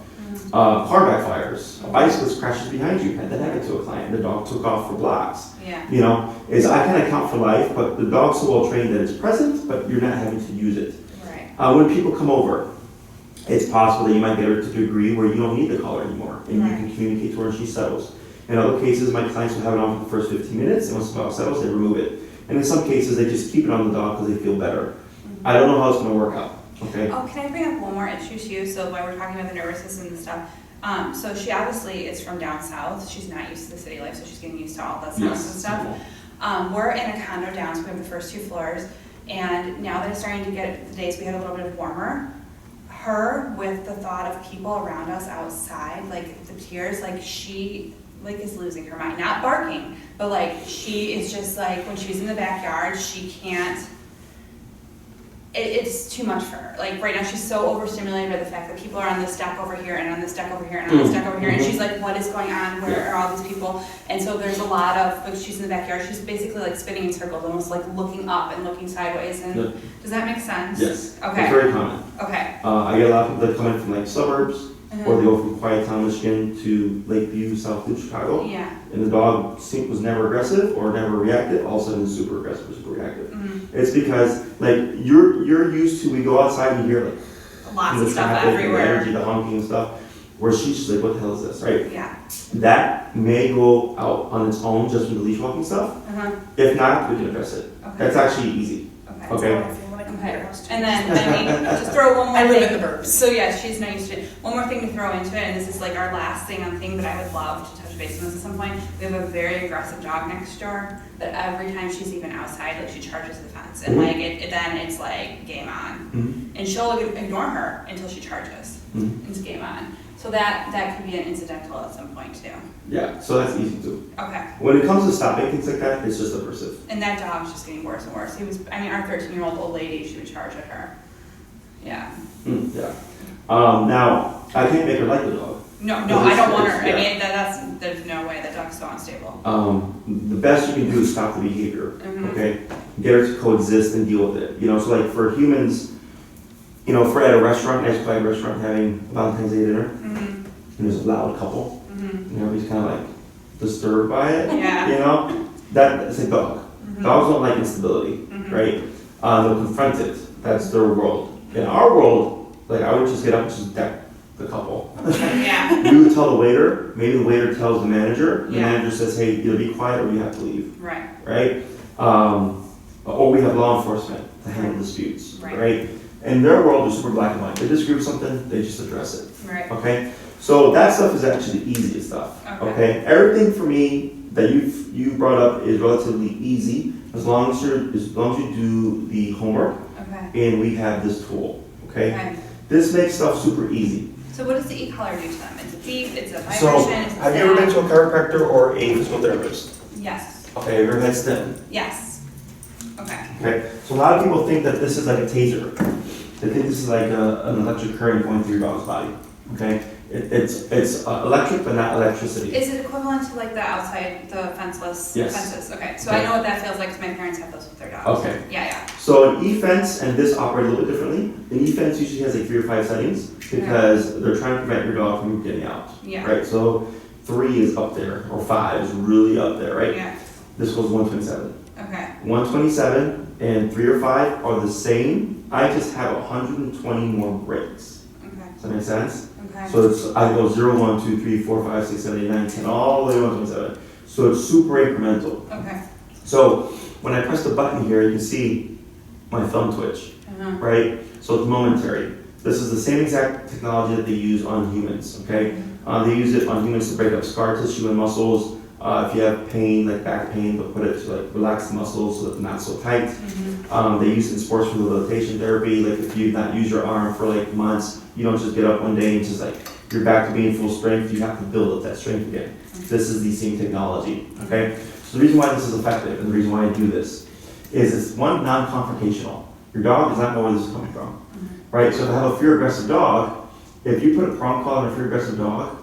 Car backfires, a bicyclist crashes behind you, and that happened to a client. The dog took off for blocks. Yeah. You know, is I can account for life, but the dog's so well trained that it's present, but you're not having to use it. Right. When people come over, it's possible that you might get her to a degree where you don't need the collar anymore, and you can communicate to her and she settles. In other cases, my clients will have it on for the first 15 minutes, and once the dog settles, they remove it. And in some cases, they just keep it on the dog because they feel better. I don't know how it's going to work out, okay? Oh, can I bring up one more issue too? So while we're talking about the nervous system and stuff, so she obviously is from down south. She's not used to the city life, so she's getting used to all that sounds and stuff. We're in a condo down, so we have the first 2 floors, and now that it's starting to get the days we had a little bit warmer, her with the thought of people around us outside, like the tears, like she is losing her mind. Not barking, but like she is just like, when she's in the backyard, she can't, it's too much for her. Like right now she's so overstimulated by the fact that people are on this deck over here and on this deck over here and on this deck over here, and she's like, what is going on? Where are all these people? And so there's a lot of, like she's in the backyard, she's basically like spinning in circles, almost like looking up and looking sideways. And does that make sense? Yes. Okay. It's very common. Okay. I get a lot of people that come in from like suburbs, or they go from Quiettown, Michigan to Lakeview, South of Chicago. Yeah. And the dog was never aggressive or never reactive, all of a sudden it's super aggressive or super reactive. It's because like you're used to, we go outside and you hear like lots the of stuff traffic, everywhere. the energy, the honking and stuff, where she's just like, what the hell is this, right? Yeah. That may go out on its own just with the leash walking stuff. If not, we can address it. Okay. That's actually easy. Okay. And then, I mean, just throw one more I live thing. in the burbs. So yeah, she's not used to it. One more thing to throw into it, and this is like our last thing on thing, but I would love to touch base on this at some point. We have a very aggressive dog next door that every time she's even outside, like she charges the fence. And like then it's like game on. And she'll ignore her until she charges. And it's game on. So that could be an incidental at some point too. Yeah, so that's easy too. Okay. When it comes to stopping things like that, it's just aversive. And that dog's just getting worse and worse. Our 13-year-old old lady, she would charge at her. Yeah. Yeah. Now, I can't make her like the dog. No, I don't want her. I mean, there's no way. That dog's so unstable. The best you can do is stop the behavior, okay? Get her to coexist and deal with it. So like for humans, if we're at a restaurant, nice quiet restaurant, having Valentine's Day dinner, and there's a loud couple, he's kind of like disturbed by it, Yeah. That's a dog. Dogs don't like instability, right? They'll confront it. That's their world. In our world, like I would just get up and just deck the couple. Yeah. We would tell the waiter, maybe the waiter tells the manager, the Yeah. manager says, hey, either be quiet or you have to leave, Right. right? Or we have law enforcement to handle disputes, Right. right? In their world, they're super black and white. They disagree with something, they just address it, Right. okay? So that stuff is actually the easiest stuff, okay? Everything for me that you brought up is relatively easy as long as you do the homework Okay. and we have this tool, okay? Okay. This makes stuff super easy. So what does the e-collar do to them? It's a beep, it's a So, vibration, it's a have you ever been sound? to a chiropractor or a physical therapist? Yes. Okay, have you ever had stim? Yes. Okay. Okay, so a lot of people think that this is like a taser. They think this is like an electric current going through your dog's body, okay? It's electric, but not electricity. Is it equivalent to like the outside, the fenceless Yes. fences? Okay, so I know what that feels like because my parents have those with their dogs. Okay. Yeah. So an e-fence and this operate a little bit differently. An e-fence usually has like 3 or 5 settings because they're trying to prevent your dog from getting out, Yeah. right? So 3 is up there, or 5 is really up there, right? Yeah. This goes 127. Okay. 127 and 3 or 5 are the same. I just have 120 more breaks. Okay. Does that make sense? Okay. So I go 0, 1, 2, 3, 4, 5, 6, 7, 8, 9, 10, all the way to 127. So it's super incremental. Okay. So when I press the button here, you can see my thumb twitch, right? So it's momentary. This is the same exact technology that they use on humans, okay? They use it on humans to break up scar tissue and muscles. If you have pain, like back pain, they'll put it to like relax the muscles so that they're not so tight. They use it in sports rehabilitation therapy. Like if you've not used your arm for like months, you don't just get up one day and just like you're back to being full strength. You have to build up that strength again. This is the same technology, okay? So the reason why this is effective and the reason why I do this is it's one, non-confrontational. Your dog does not know where this is coming from, right? So if I have a fear-aggressive dog, if you put a prong collar on a fear-aggressive dog,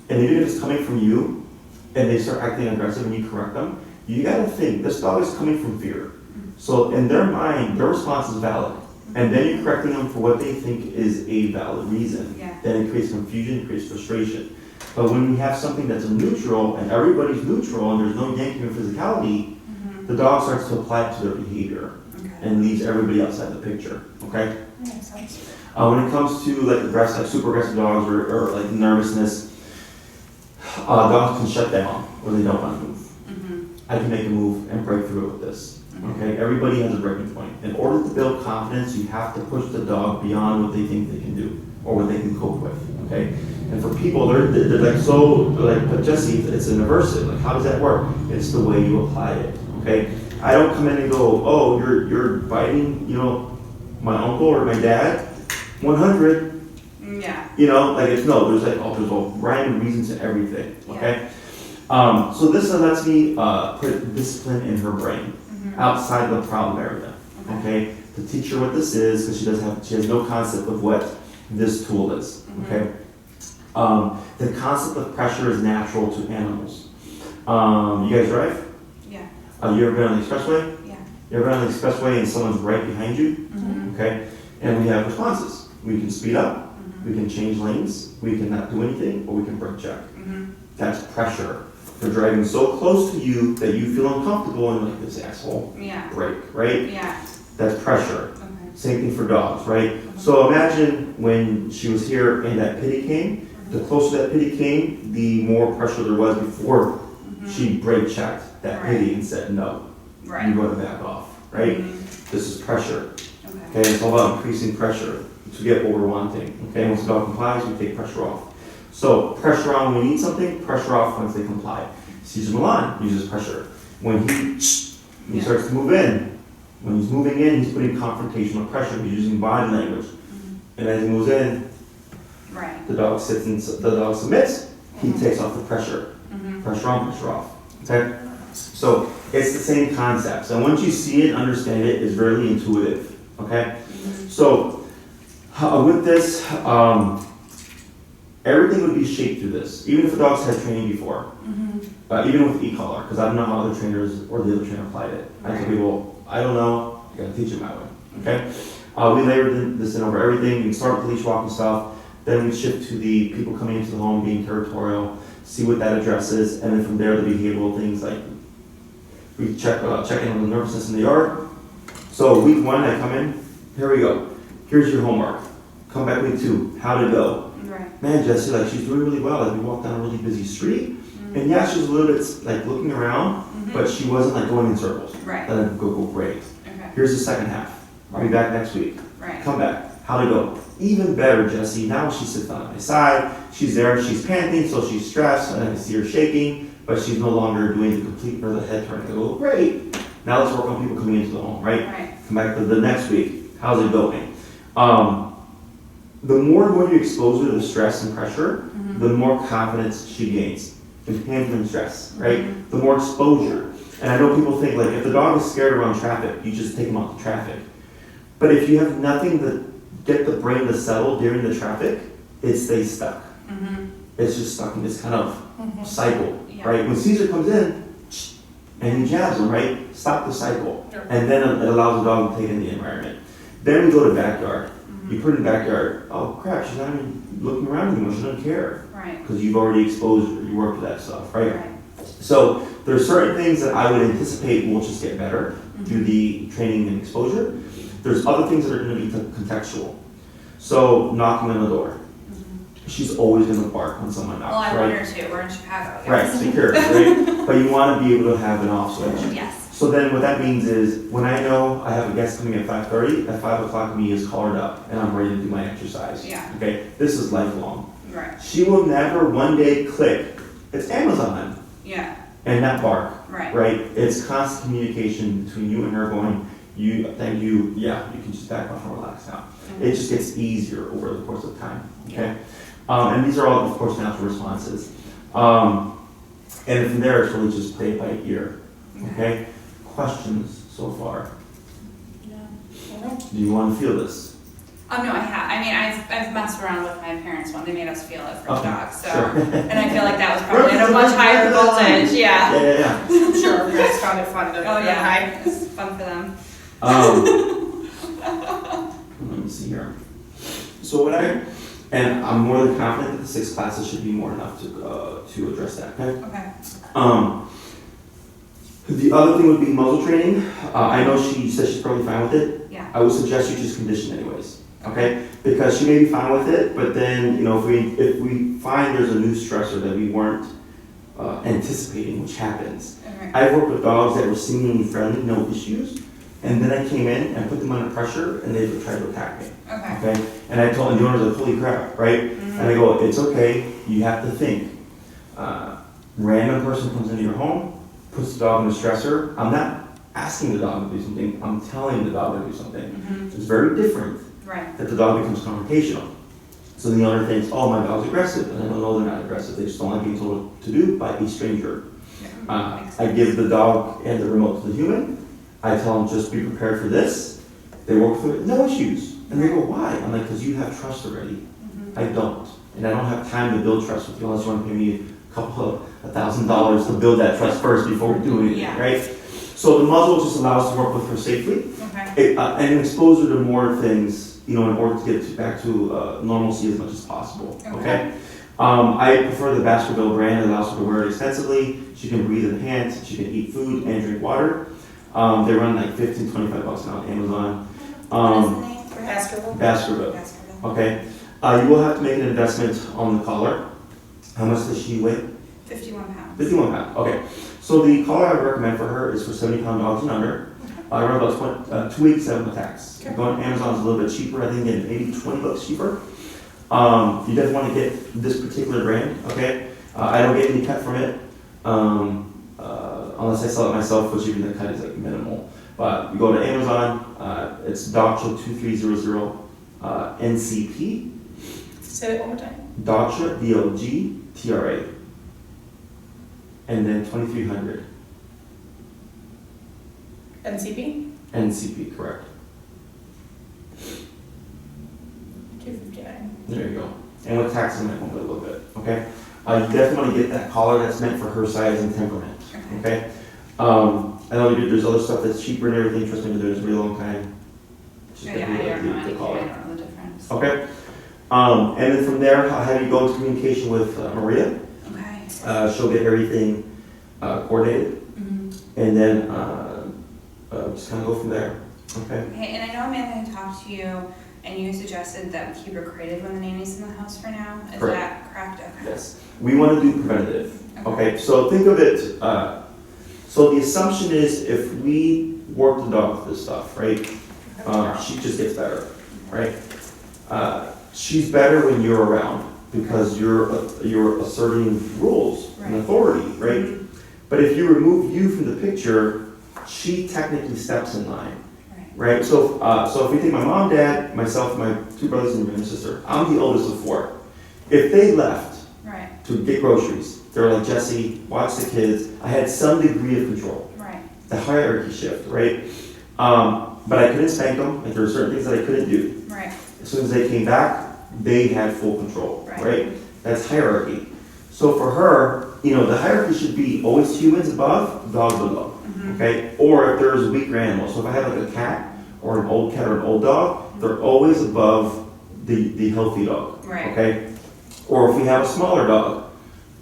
and even if it's coming from you, and they start acting aggressive and you correct them, you gotta think, this dog is coming from fear. So in their mind, their response is valid. And then you're correcting them for what they think is a valid reason. Yeah. Then it creates confusion, it creates frustration. But when we have something that's a neutral, and everybody's neutral, and there's no yanking or physicality, the dog starts to apply it to their behavior and leaves everybody outside the picture, okay? That makes sense. When it comes to like aggressive, like super aggressive dogs or like nervousness, dogs can shut down or they don't want to move. I can make a move and break through it with this. Okay, everybody has a breaking point. In order to build confidence, you have to push the dog beyond what they think they can do or what they can cope with. Okay, and for people, they're like so like, but Jesse, it's an aversive. Like, how does that work? It's the way you apply it. Okay, I don't come in and go, oh, you're biting, my uncle or my dad. 100. Yeah. Like it's no. There's like there's a rhyme and reason to everything. Okay. So this lets me put discipline in her brain outside of the problem area. Okay. To teach her what this is, because she has no concept of what this tool is. Okay. The concept of pressure is natural to animals. You guys drive? Yeah. You ever been on the expressway? Yeah. You ever been on the expressway and someone's right behind you? Okay. And we have responses. We can speed up. We can change lanes. We can not do anything, or we can brake check. That's pressure. They're driving so close to you that you feel uncomfortable and like this asshole. Yeah. Brake, right? Yeah. That's pressure. Okay. Same thing for dogs, right? So imagine when she was here and that pity came. The closer that pity came, the more pressure there was before she brake checked that pity and said no. Right. You go to back off, right? This is pressure. Okay. Okay, it's all about increasing pressure to get what we're wanting. Okay, once the dog complies, we take pressure off. So pressure on when we need something, pressure off once they comply. Caesar Milan uses pressure. When he starts to move in, when he's moving in, he's putting confrontational pressure. He's using body language. And as he moves in, the dog sits and the dog submits. He takes off the pressure. Pressure on, pressure off. Okay? So it's the same concepts. And once you see it, understand it, it's really intuitive. Okay? So with this, everything would be shaped through this. Even if the dog's had training before. Even with e-collar, because I don't know how other trainers or the other trainer applied it. I tell people, I don't know, you gotta teach it my way. Okay? We layered this in over everything. We start with the leash walking stuff. Then we shift to the people coming into the home being territorial, see what that addresses, and then from there the behavioral things like we check in on the nervous system in the yard. So week 1, I come in, here we go. Here's your homework. Come back week 2, how to go. Right. Man, Jessie, like she's doing really well. Like we walked down a really busy street, and yeah, she was a little bit like looking around, but she wasn't like going in circles. Right. Let it go great. Okay. Here's the second half. I'll be back next week. Right. Come back. How to go. Even better, Jessie. Now she sits down on my side. She's there. She's panting, so she's stressed, and I can see her shaking, but she's no longer doing the complete or the head turn. I go, great. Now let's work on people coming into the home, right? Right. Come back to the next week. How's it going? The more and more you expose her to stress and pressure, the more confidence she gains in handling stress, right? The more exposure. And I know people think like if the dog is scared around traffic, you just take them out the traffic. But if you have nothing to get the brain to settle during the traffic, it stays stuck. It's just stuck in this kind of cycle, right? When Caesar comes in and he jabs him, right? Stop the cycle. And then it allows the dog to take in the environment. Then we go to backyard. You put it in the backyard, oh crap, she's not even looking around anymore, she doesn't care. Right. Because you've already exposed her, you worked with that stuff, right? So there's certain things that I would anticipate will just get better through the training and exposure. There's other things that are going to be contextual. So knocking on the door. She's always going to bark when someone knocks, Well, I right? want her to. We're in Chicago. Right, secure, right? But you want to be able to have an off switch. Yes. So then what that means is when I know I have a guest coming at 5:30, at 5 o'clock me is collared up and I'm ready to do my exercise. Yeah. Okay, this is lifelong. Right. She will never one day click, it's Amazon, Yeah. and not bark. Right. Right? It's constant communication between you and her going, thank you, yeah, you can just back off and relax now. It just gets easier over the course of time. Okay? And these are all, of course, natural responses. And from there, it's really just play it by ear. Okay? Questions so far? Do you want to feel this? No, I have. I mean, I've messed around with my parents when they made us feel it for the dogs. So, sure. and I feel like that was probably at a much higher voltage. Yeah. Yeah. I'm sure our parents found it fun to Oh yeah. high. It's fun for them. Let me see here. So I'm more than confident that the 6 classes should be more enough to address that. Okay. Okay. The other thing would be muzzle training. I know she said she's probably fine with it. Yeah. I would suggest you just condition anyways. okay? Because she may be fine with it, but then, you know, if we find there's a new stressor that we weren't anticipating, which happens. Okay. I've worked with dogs that were seemingly friendly, no issues, and then I came in and put them under pressure and they would try to attack me. Okay. Okay? And I told the owners, like, holy crap, right? And I go, it's okay, you have to think. Random person comes into your home, puts the dog in a stressor. I'm not asking the dog to do something, I'm telling the dog to do something. It's very different Right. that the dog becomes confrontational. So the owner thinks, oh, my dog's aggressive. And I don't know they're not aggressive, they just don't like being told what to do by a stranger. Yeah. Makes I sense. give the dog and the remote to the human. I tell them, just be prepared for this. They work through it, no issues. And they go, why? I'm like, because you have trust already. I don't. And I don't have time to build trust with you unless you want to pay me a couple of $1,000 to build that trust first before we do anything, Yeah. right? So the muzzle just allows us to work with her safely Okay. and expose her to more things, you know, in order to get back to normalcy as much as possible, okay? I prefer the Baskerville brand. It allows her to wear it extensively. She can breathe in pants, she can eat food and drink water. They run like $15, $25 now on Amazon. What is the name? Baskerville. Baskerville. Baskerville. Okay. You will have to make an investment on the collar. How much does she weigh? 51 pounds. 51 pounds. Okay. So the collar I would recommend for her is for 70-pound dogs and under. Around about 287 attacks. Okay. Going on Amazon is a little bit cheaper. I think maybe $20 cheaper. You definitely want to get this particular brand. Okay. I don't get any cut from it. Unless I sell it myself, which even the cut is like minimal. But you go to Amazon, it's Dogtra 2300 NCP. Say it one more time. Dogtra, D-O-G-T-R-A. And then 2300 NCP. NCP, correct. 259. There you go. And with taxes, it might bump it a little bit, okay? You definitely want to get that collar that's meant for her size and temperament, okay? I know there's other stuff that's cheaper and everything, trust me, I've been doing this a really long time. Just Yeah, gotta I do don't know the anything. collar. I don't know the difference. Okay. And then from there, I'll have you go into communication with Maria. Okay. She'll get everything coordinated, and then just kind of go from there. Okay. Okay, and I know Amanda had talked to you, and you suggested that we keep her crated when the nanny's in the house for now. Is Correct. that correct? Okay. Yes. We want to do preventative. Okay. So think of it. So the assumption is if we work the dog with this stuff, right? She just gets better, right? She's better when you're around because you're asserting rules and Right. authority, right? But if you remove you from the picture, she technically steps in line, Right. right? So if we take my mom, dad, myself, my two brothers and my sister, I'm the oldest of four. If they left Right. to get groceries, they're like, Jesse, watch the kids. I had some degree of control. Right. The hierarchy shift, right? But I couldn't spank them. Like there were certain things that I couldn't do. Right. As soon as they came back, they had full control, Right. right? That's hierarchy. So for her, you know, the hierarchy should be always humans above, dogs below, okay? Or if there's a weaker animal. So if I have like a cat or an old cat or an old dog, they're always above the healthy dog, Right. okay? Or if we have a smaller dog,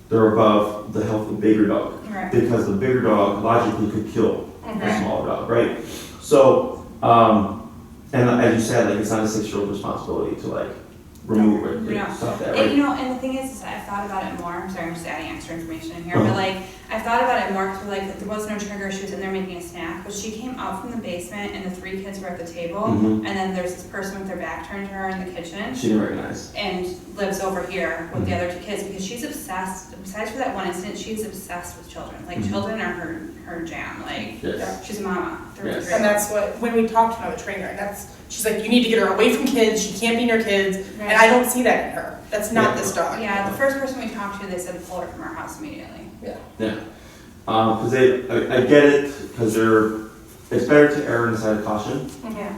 they're above the healthy bigger dog. Right. Because the bigger dog logically could kill the Okay. smaller dog, right? So, and as you said, like it's not a 6-year-old responsibility to like remove it, No. like, stop that, And, right? you know, and the thing is I've thought about it more. I'm sorry, I'm just adding extra information in here, but like, I've thought about it more because like, there was no trigger. She was in there making a snack, but she came out from the basement and the 3 kids were at the table, Mhm. and then there's this person with their back turned to her in the kitchen, She didn't recognize. and lives over here with the Mhm. other 2 kids because she's obsessed. Besides for that one incident, she's obsessed with children. Like Mhm. children are her jam. Like Yes. she's a mama. through and Yes. through. And that's what, when we talked to another trainer, that's, she's like, you need to get her away from kids, she can't be near kids, and I don't see that in her. That's not Yeah. this dog. Yeah, the first person we talked to, they said pull her from our house immediately. Yeah. Because I get it, because it's better to err on the side of caution. Yeah.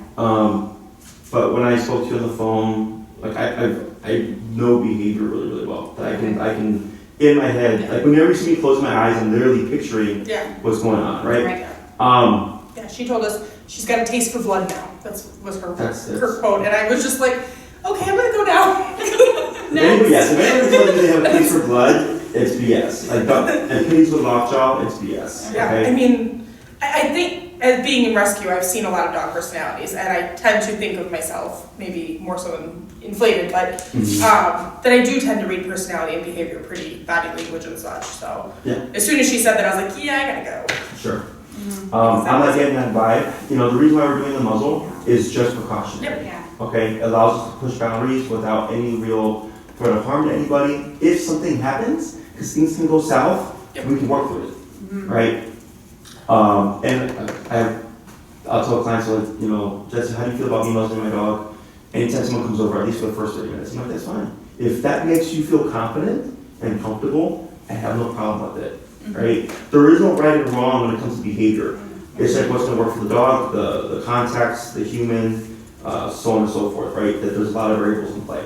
But when I spoke to you on the phone, like I know behavior really, really well. That I can, in my head, like whenever you see me close my eyes, I'm literally picturing Yeah. what's going on, right? Right. Yeah, she told us she's got a taste for blood now. Was her That's- her quote, and I was just like, okay, I'm gonna go now. Yes, if anyone tells you they have a taste for blood, it's BS. Like, and pigs with lockjaw, it's BS. Yeah, I Okay? mean, I think as being in rescue, I've seen a lot of dog personalities, and I tend to think of myself, maybe more so than inflated, but that I do tend to read personality and behavior, pretty body language and such. So as soon as she said that, I was like, yeah, I gotta go. Sure. I'm not getting that vibe. You know, the reason why we're doing the muzzle is just precautionary. Yeah. Okay, it allows us to push boundaries without any real threat of harm to anybody. If something happens, because things can go south, we can work through it, right? And I'll tell clients, like, you know, Jesse, how do you feel about me muzzling my dog? Anytime someone comes over, at least for the first 30 minutes, I'm like, that's fine. If that makes you feel confident and comfortable, I have no problem with it, right? There is no right and wrong when it comes to behavior. It's like what's going to work for the dog, the context, the human, so on and so forth, right? That there's a lot of variables in play.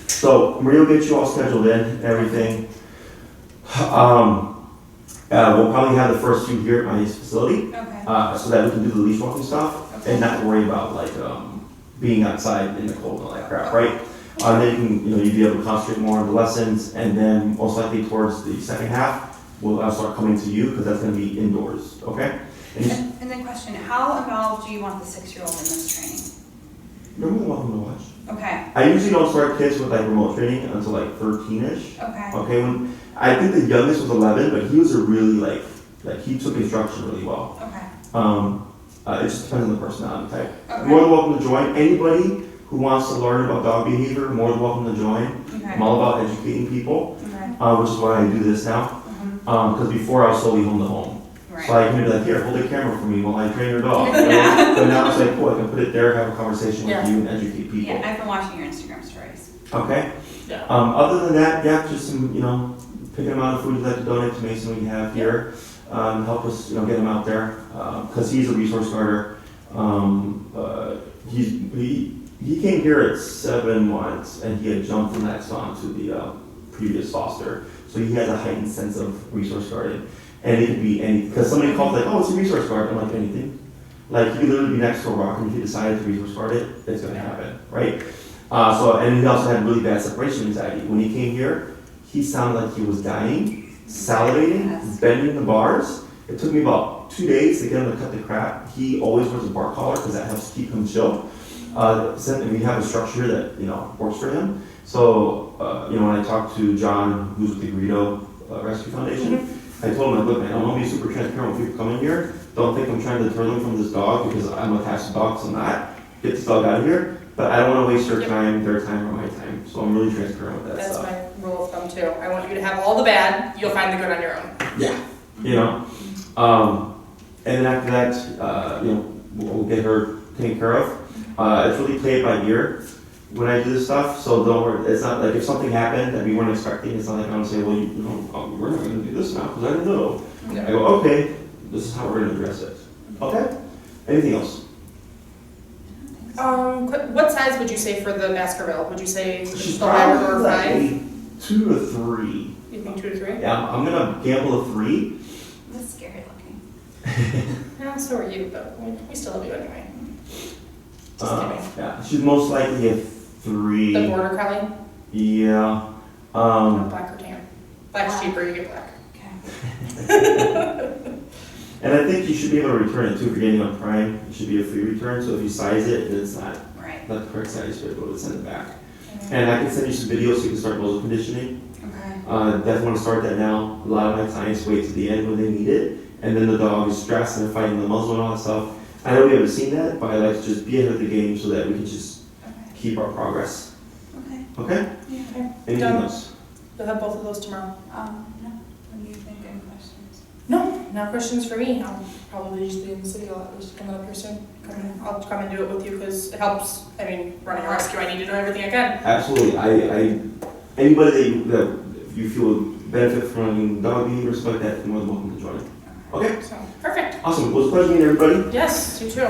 So Maria will get you all scheduled in, everything. We'll probably have the first few here at my facility, so that we can do the leash walking stuff and not worry about like being outside in the cold and all that crap, right? Then you'd be able to concentrate more on the lessons, and then most likely towards the second half, I'll start coming to you because that's going to be indoors, okay? And then question, how involved do you want the 6-year-old in this training? You're more than welcome to watch. Okay. I usually don't start kids with like remote training until like 13-ish. Okay. Okay, when I think the youngest was 11, but he was a really like he took instruction really well. Okay. It just depends on the personality type. Okay. More than welcome to join. Anybody who wants to learn about dog behavior, more than welcome to join. Okay. I'm all about educating people, which is why I do this now. Because before I was solely home to home. Right. So I can be like, here, hold the camera for me while I train your dog. Right? But now it's like, cool, I can put it there, have a conversation with you, and educate people. Yeah, I've been watching your Instagram stories. Okay. Yeah. Other than that, just some, picking them out of food you'd like to donate to Mason we have here. Help us, get him out there. Because he's a resource guarder. He came here at 7 months, and he had jumped from that onto the previous foster. So he has a heightened sense of resource guarding. And it could be anything, because somebody called like, oh, it's a resource guard. I'm like, anything. Like, you could literally be next to a rock, and if you decided to resource guard it, it's going to happen, right? And he also had really bad separation anxiety. When he came here, he sounded like he was dying, salivating, bending the bars. It took me about 2 days to get him to cut the crap. He always wears a bark collar because that helps keep him chill. And we have a structure that, works for him. So, when I talked to John, who's with the Greedo Rescue Foundation, I told him, look, man, I'm going to be super transparent with people coming here. Don't think I'm trying to deter them from this dog because I'm attached to dogs. I'm not. Get this dog out of here. But I don't want to waste your time, their time, or my time. So I'm really transparent with that That's stuff. my rule of thumb too. I want you to have all the bad. You'll find the good on your own. Yeah. And then after that, we'll get her taken care of. It's really play it by ear when I do this stuff. So don't worry. It's not like if something happened that we weren't expecting, it's not like I'm going to say, well, we're not going to do this now because I didn't know. Yeah. I go, okay, this is how we're going to address it. Okay? Anything else? What size would you say for the Baskerville? Would you say She's the Labrador probably 5? 2 to 3. You think 2 to 3? Yeah, I'm going to gamble a 3. That's scary looking. Yeah, so are you, but we still love you anyway. Just kidding. Yeah, she's most likely a 3. The border collie? Yeah. Black or tan? Black's cheaper, you get black. Okay. And I think you should be able to return it too. If you're getting on Prime, it should be a free return. So if you size it and it's not the correct size, you'll be able to send it back. And I can send you some videos so you can start muzzle conditioning. Okay. Definitely want to start that now. A lot of my clients wait to the end when they need it. And then the dog is stressed and they're fighting the muzzle and all that stuff. I know we haven't seen that, but I like to just be ahead of the game so that we can just keep our progress. Okay. Okay? Yeah. Okay. Anything else? We'll have both of those tomorrow. No. What do you think? Any questions? No, no questions for me. I'll probably just be in the city a lot. Just coming up here soon. I'll come and do it with you because it helps. I mean, running a rescue, I need to know everything I can. Absolutely. Anybody that you feel benefit from running dog behavior, stuff like that, you're more than welcome to join. Okay? So, perfect. Awesome. Well, it was a pleasure meeting everybody. Yes, you too.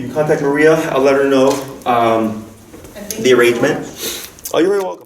You can contact Maria. I'll let her know And thank the you so arrangement. much. Oh, you're very welcome.